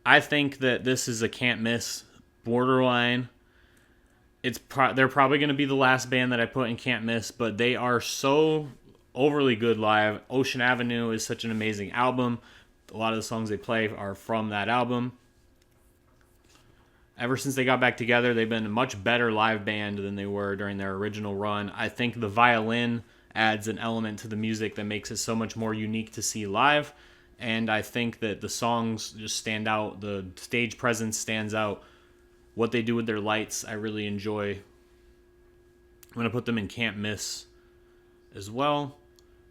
I think that this is a can't miss, borderline. They're probably going to be the last band that I put in can't miss, but they are so overly good live. Ocean Avenue is such an amazing album. A lot of the songs they play are from that album. Ever since they got back together, they've been a much better live band than they were during their original run. I think the violin adds an element to the music that makes it so much more unique to see live. And I think that the songs just stand out. The stage presence stands out. What they do with their lights, I really enjoy. I'm going to put them in can't miss as well.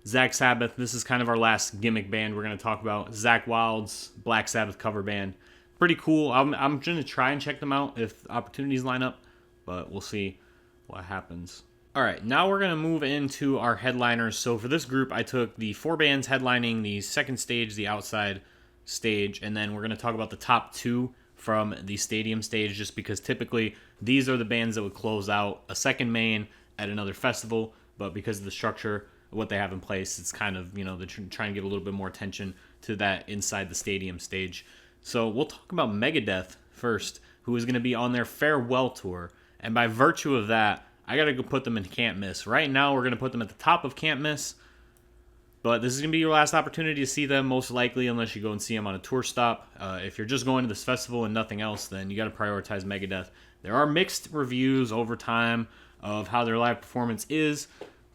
Zach Sabbath, this is kind of our last gimmick band we're going to talk about. Zach Wild's Black Sabbath cover band. Pretty cool. I'm going to try and check them out if opportunities line up, but we'll see what happens. All right, now we're going to move into our headliners. So for this group, I took the 4 bands headlining the second stage, the outside stage, and then we're going to talk about the top 2 from the stadium stage, just because typically these are the bands that would close out a second main at another festival, but because of the structure, what they have in place, it's kind of, they're trying to give a little bit more attention to that inside the stadium stage. So we'll talk about Megadeth first, who is going to be on their farewell tour. And by virtue of that, I got to go put them in can't miss. Right now, we're going to put them at the top of can't miss. But this is going to be your last opportunity to see them, most likely, unless you go and see them on a tour stop. If you're just going to this festival and nothing else, then you got to prioritize Megadeth. There are mixed reviews over time of how their live performance is,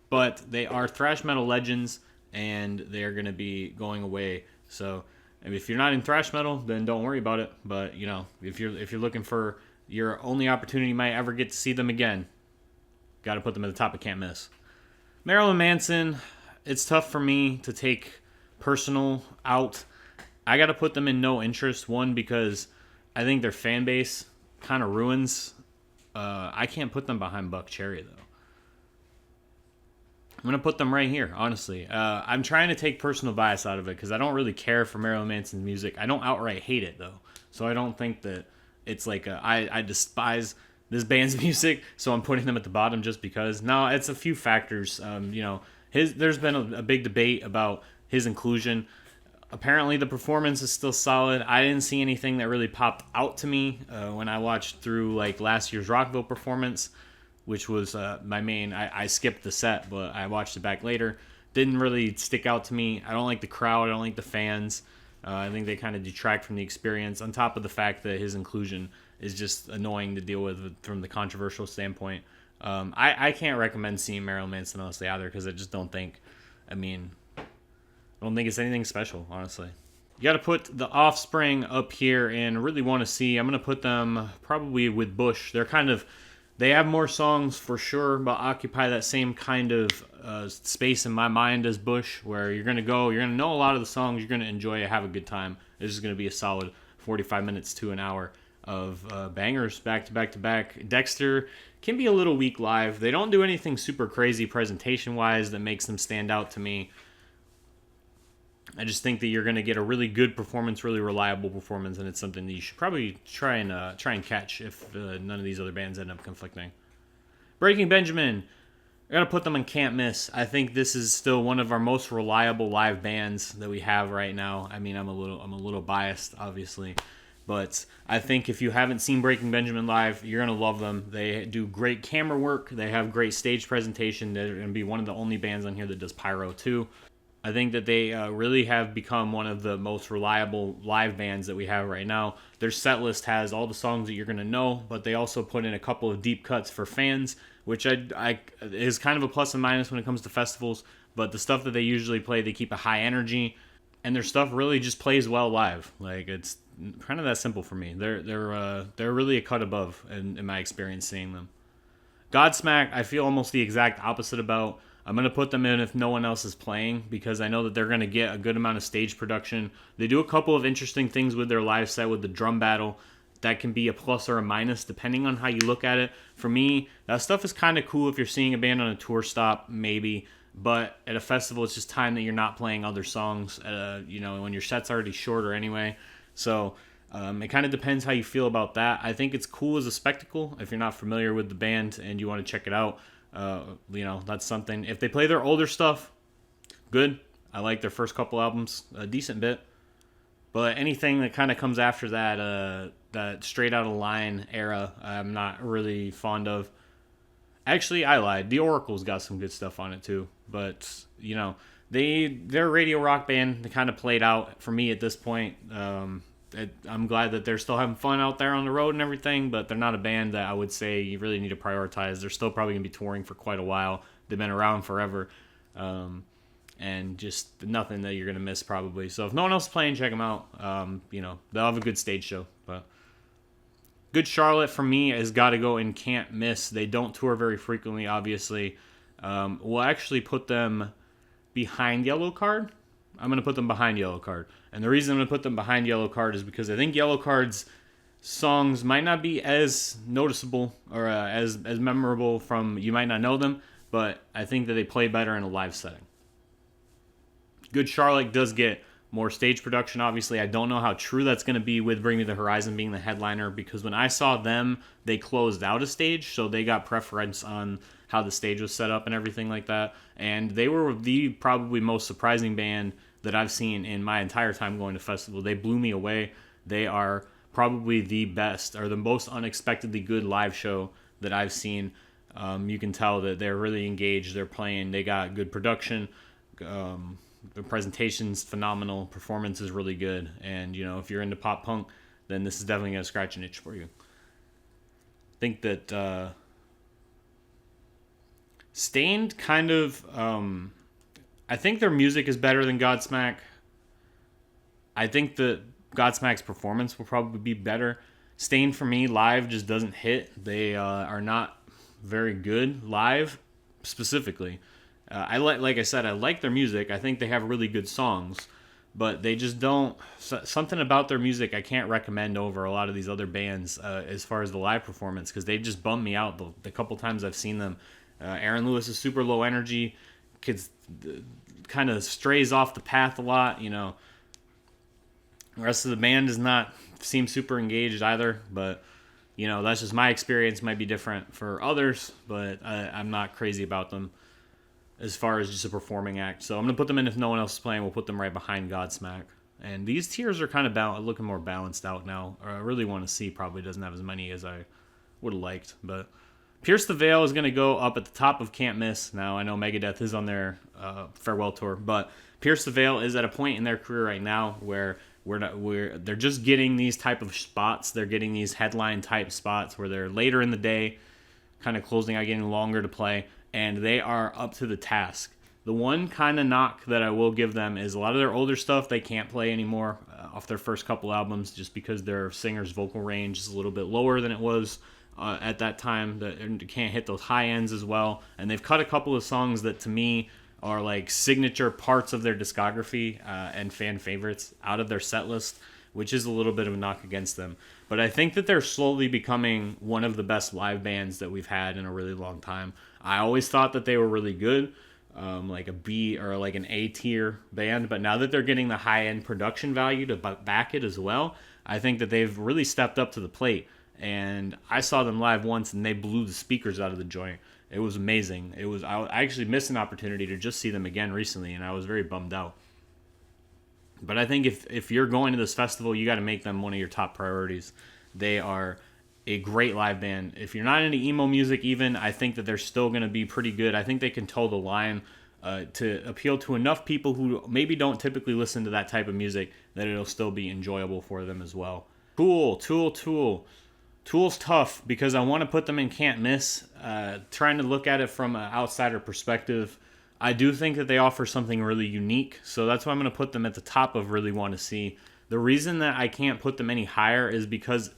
but they are thrash metal legends, and they're going to be going away. So if you're not in thrash metal, then don't worry about it. But if you're looking for your only opportunity you might ever get to see them again, got to put them at the top of can't miss. Marilyn Manson, it's tough for me to take personal out. I got to put them in no interest. One, because I think their fan base kind of ruins. I can't put them behind Buck Cherry though. I'm going to put them right here, honestly. I'm trying to take personal bias out of it because I don't really care for Marilyn Manson's music. I don't outright hate it, though. So I don't think that it's like I despise this band's music, so I'm putting them at the bottom just because. No, it's a few factors. There's been a big debate about his inclusion. Apparently, the performance is still solid. I didn't see anything that really popped out to me when I watched through like last year's Rockville performance, which was my main. I skipped the set, but I watched it back later. Didn't really stick out to me. I don't like the crowd. I don't like the fans. I think they kind of detract from the experience, on top of the fact that his inclusion is just annoying to deal with from the controversial standpoint. I can't recommend seeing Marilyn Manson, honestly, either, because I just don't think, I don't think it's anything special, honestly. You got to put the Offspring up here and really want to see. I'm going to put them probably with Bush. They have more songs for sure, but occupy that same kind of space in my mind as Bush, where you're going to know a lot of the songs, you're going to enjoy it, have a good time. This is going to be a solid 45 minutes to an hour of bangers back to back to back. Dexter can be a little weak live. They don't do anything super crazy presentation-wise that makes them stand out to me. I just think that you're going to get a really good performance, really reliable performance, and it's something that you should probably try and catch if none of these other bands end up conflicting. Breaking Benjamin, I got to put them in can't miss. I think this is still one of our most reliable live bands that we have right now. I'm a little biased, obviously, But I think if you haven't seen Breaking Benjamin live, you're going to love them. They do great camera work. They have great stage presentation. They're going to be one of the only bands on here that does pyro too. I think that they really have become one of the most reliable live bands that we have right now. Their set list has all the songs that you're going to know, but they also put in a couple of deep cuts for fans, which I is kind of a plus and minus when it comes to festivals. But the stuff that they usually play, they keep a high energy, and their stuff really just plays well live. Like, it's kind of that simple for me. They're really a cut above in my experience seeing them. Godsmack, I feel almost the exact opposite about. I'm going to put them in if no one else is playing because I know that they're going to get a good amount of stage production. They do a couple of interesting things with their live set with the drum battle. That can be a plus or a minus depending on how you look at it. For me, that stuff is kind of cool if you're seeing a band on a tour stop, maybe. But at a festival, it's just time that you're not playing other songs, when your set's already shorter anyway. So it kind of depends how you feel about that. I think it's cool as a spectacle if you're not familiar with the band and you want to check it out. That's something. If they play their older stuff, good. I like their first couple albums a decent bit. But anything that kind of comes after that straight out of line era, I'm not really fond of. Actually, I lied. The Oracle's got some good stuff on it too. But, they're a radio rock band. They kind of played out for me at this point. I'm glad that they're still having fun out there on the road and everything, but they're not a band that I would say you really need to prioritize. They're still probably going to be touring for quite a while. They've been around forever. And just nothing that you're going to miss probably. So if no one else is playing, check them out. They'll have a good stage show. But Good Charlotte for me has got to go and can't miss. They don't tour very frequently, obviously. We'll actually put them behind Yellow Card. I'm going to put them behind Yellow Card. And the reason I'm going to put them behind Yellow Card is because I think Yellow Card's songs might not be as noticeable or as memorable from you might not know them, but I think that they play better in a live setting. Good Charlotte does get more stage production, obviously. I don't know how true that's going to be with Bring Me the Horizon being the headliner, because when I saw them, they closed out a stage, so they got preference on how the stage was set up and everything like that. And they were the probably most surprising band that I've seen in my entire time going to festival. They blew me away. They are probably the best or the most unexpectedly good live show that I've seen. You can tell that they're really engaged. They're playing. They got good production. The presentation's phenomenal. Performance is really good. And, if you're into pop punk, then this is definitely going to scratch an itch for you. I think that Stained kind of... I think their music is better than Godsmack. I think that Godsmack's performance will probably be better. Stained, for me, live just doesn't hit. They are not very good live, specifically. Like I said, I like their music. I think they have really good songs, but they just don't. Something about their music I can't recommend over a lot of these other bands as far as the live performance, because they just bummed me out the couple times I've seen them. Aaron Lewis is super low energy. Kids kind of strays off the path a lot. The rest of the band does not seem super engaged either, but that's just my experience. Might be different for others, but I'm not crazy about them as far as just a performing act. So I'm going to put them in if no one else is playing. We'll put them right behind Godsmack. And these tiers are kind of looking more balanced out now. Or I really want to see probably doesn't have as many as I would have liked. But Pierce the Veil is going to go up at the top of Can't Miss. Now, I know Megadeth is on their farewell tour, but Pierce the Veil is at a point in their career right now where they're just getting these type of spots. They're getting these headline type spots where they're later in the day, kind of closing out, getting longer to play, and they are up to the task. The one kind of knock that I will give them is a lot of their older stuff they can't play anymore off their first couple albums, just because their singer's vocal range is a little bit lower than it was at that time. They can't hit those high ends as well, and they've cut a couple of songs that to me are like signature parts of their discography and fan favorites out of their set list, which is a little bit of a knock against them. But I think that they're slowly becoming one of the best live bands that we've had in a really long time. I always thought that they were really good, like a B or like an A tier band, but now that they're getting the high end production value to back it as well, I think that they've really stepped up to the plate. And I saw them live once and they blew the speakers out of the joint. It was amazing. I actually missed an opportunity to just see them again recently, and I was very bummed out. But I think if you're going to this festival, you got to make them one of your top priorities. They are a great live band. If you're not into emo music, even, I think that they're still going to be pretty good. I think they can toe the line to appeal to enough people who maybe don't typically listen to that type of music that it'll still be enjoyable for them as well. Tool. Tool's tough because I want to put them in can't miss. Trying to look at it from an outsider perspective, I do think that they offer something really unique. So that's why I'm going to put them at the top of really want to see. The reason that I can't put them any higher is because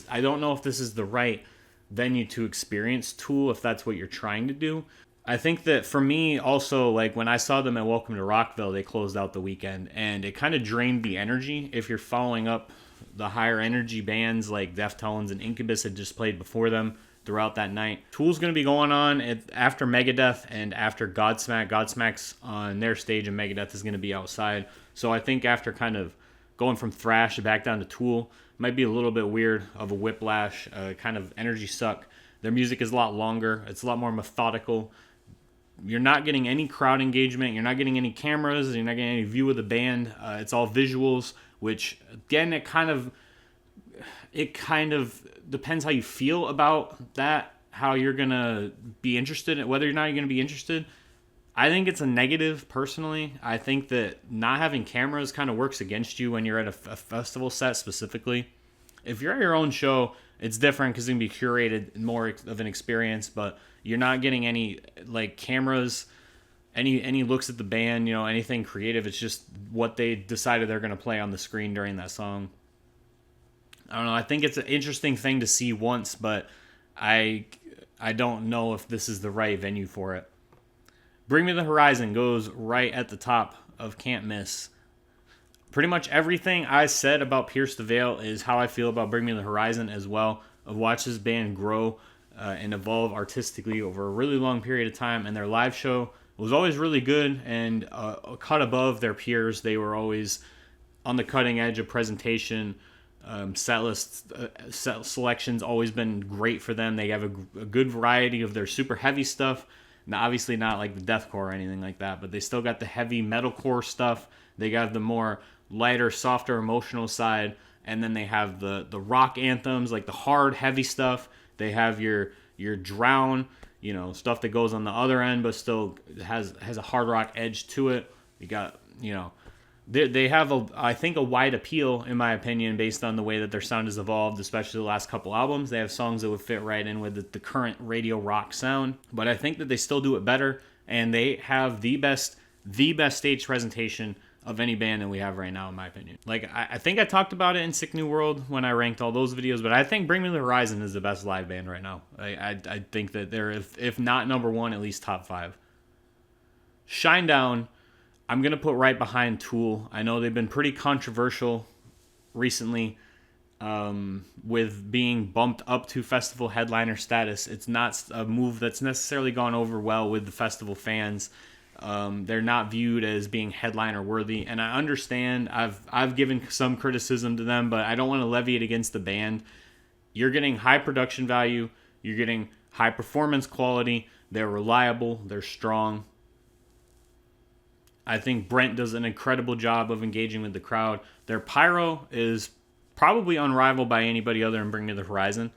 I don't know if this is the right venue to experience Tool if that's what you're trying to do. I think that for me also, like when I saw them at Welcome to Rockville, they closed out the weekend and it kind of drained the energy. If you're following up the higher energy bands like Deftones and Incubus had just played before them throughout that night. Tool's going to be going on after Megadeth and after Godsmack. Godsmack's on their stage and Megadeth is going to be outside. So I think after kind of going from thrash back down to Tool might be a little bit weird of a whiplash, kind of energy suck. Their music is a lot longer. It's a lot more methodical. You're not getting any crowd engagement. You're not getting any cameras. You're not getting any view of the band. It's all visuals, which again, it kind of depends how you feel about that, how you're gonna be interested in whether or not you're gonna be interested. I think it's a negative personally. I think that not having cameras kind of works against you when you're at a festival set specifically. If you're at your own show, it's different because it can be curated, more of an experience, but you're not getting any like cameras, any looks at the band, anything creative. It's just what they decided they're going to play on the screen during that song. I don't know. I think it's an interesting thing to see once, but I don't know if this is the right venue for it. Bring Me the Horizon goes right at the top of Can't Miss. Pretty much everything I said about Pierce the Veil is how I feel about Bring Me the Horizon as well. I've watched this band grow and evolve artistically over a really long period of time, and their live show was always really good and a cut above their peers. They were always on the cutting edge of presentation. Set selections always been great for them. They have a good variety of their super heavy stuff. Now, obviously not like the deathcore or anything like that, but they still got the heavy metalcore stuff. They got the more lighter, softer, emotional side, and then they have the rock anthems, like the hard, heavy stuff. They have your drown, stuff that goes on the other end, but still has a hard rock edge to it. You got, they have I think a wide appeal in my opinion based on the way that their sound has evolved, especially the last couple albums. They have songs that would fit right in with the current radio rock sound, but I think that they still do it better, and they have the best stage presentation of any band that we have right now, in my opinion. Like, I think I talked about it in Sick New World when I ranked all those videos, but I think Bring Me the Horizon is the best live band right now. I think that they're, if not number one, at least top 5. Shinedown, I'm going to put right behind Tool. I know they've been pretty controversial recently with being bumped up to festival headliner status. It's not a move that's necessarily gone over well with the festival fans. They're not viewed as being headliner worthy, and I understand. I've given some criticism to them, but I don't want to levy it against the band. You're getting high production value. You're getting high performance quality. They're reliable. They're strong. I think Brent does an incredible job of engaging with the crowd. Their pyro is probably unrivaled by anybody other than Bring Me the Horizon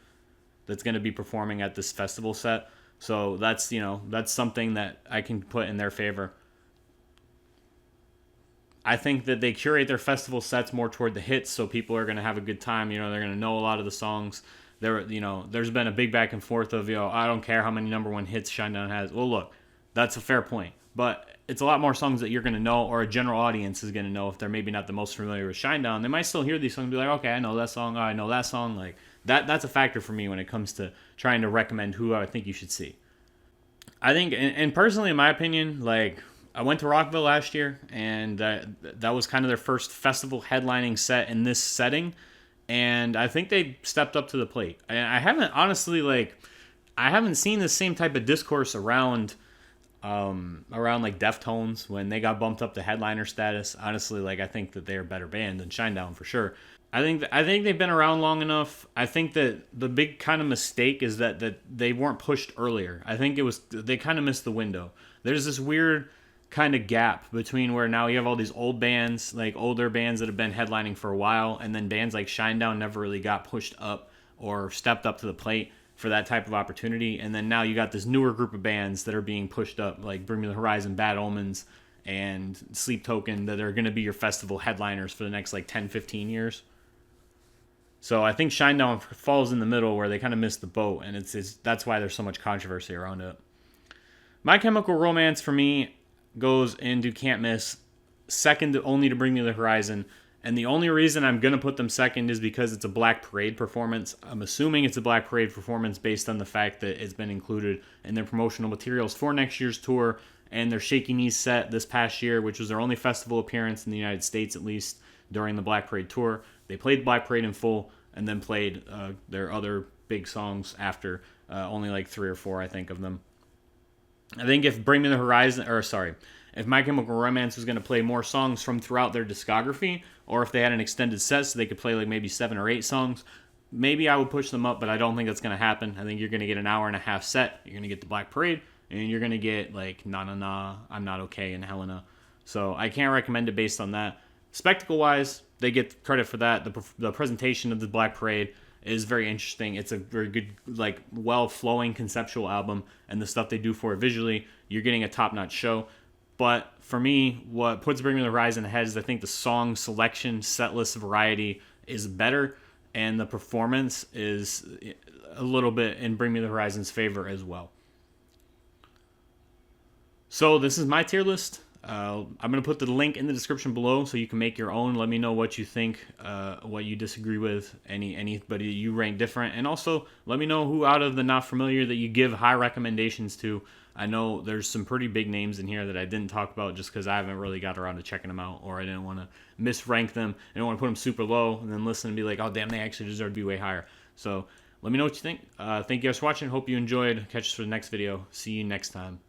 that's going to be performing at this festival set. So that's something that I can put in their favor. I think that they curate their festival sets more toward the hits, so people are going to have a good time. They're going to know a lot of the songs. There's been a big back and forth of, I don't care how many number one hits Shinedown has. Well, look, that's a fair point. But it's a lot more songs that you're going to know, or a general audience is going to know if they're maybe not the most familiar with Shinedown. They might still hear these songs and be like, okay, I know that song. Oh, I know that song. Like that's a factor for me when it comes to trying to recommend who I think you should see. I think, and personally, in my opinion, like I went to Rockville last year, and that was kind of their first festival headlining set in this setting, and I think they stepped up to the plate. And I haven't seen the same type of discourse around like Deftones when they got bumped up to headliner status. Honestly, like I think that they're a better band than Shinedown for sure. I think they've been around long enough. I think that the big kind of mistake is that they weren't pushed earlier. I think they kind of missed the window. There's this weird kind of gap between where now you have all these old bands, like older bands that have been headlining for a while, and then bands like Shinedown never really got pushed up or stepped up to the plate for that type of opportunity. And then now you got this newer group of bands that are being pushed up, like Bring Me the Horizon, Bad Omens, and Sleep Token, that are going to be your festival headliners for the next like 10, 15 years. So I think Shinedown falls in the middle where they kind of missed the boat, and it's that's why there's so much controversy around it. My Chemical Romance for me goes into Can't Miss, second only to Bring Me the Horizon. And the only reason I'm going to put them second is because it's a Black Parade performance. I'm assuming it's a Black Parade performance based on the fact that it's been included in their promotional materials for next year's tour and their Shaky Knees set this past year, which was their only festival appearance in the United States, at least, during the Black Parade tour. They played Black Parade in full and then played their other big songs after, only like 3 or 4, I think, of them. I think if Bring Me the Horizon, if My Chemical Romance was going to play more songs from throughout their discography, or if they had an extended set so they could play like maybe 7 or 8 songs, maybe I would push them up, but I don't think that's going to happen. I think you're going to get an hour and a half set. You're going to get the Black Parade, and you're going to get like Na Na Na, I'm Not Okay, and Helena. So I can't recommend it based on that. Spectacle-wise, they get credit for that. The presentation of the Black Parade is very interesting. It's a very good, like, well-flowing conceptual album, and the stuff they do for it visually, you're getting a top-notch show. But for me, what puts Bring Me the Horizon ahead is I think the song selection, set list variety is better, and the performance is a little bit in Bring Me the Horizon's favor as well. So this is my tier list. I'm going to put the link in the description below so you can make your own. Let me know what you think, what you disagree with, anybody you rank different. And also, let me know who out of the not familiar that you give high recommendations to. I know there's some pretty big names in here that I didn't talk about just because I haven't really got around to checking them out, or I didn't want to misrank them. I didn't want to put them super low and then listen and be like, oh, damn, they actually deserve to be way higher. So let me know what you think. Thank you guys for watching. Hope you enjoyed. Catch us for the next video. See you next time.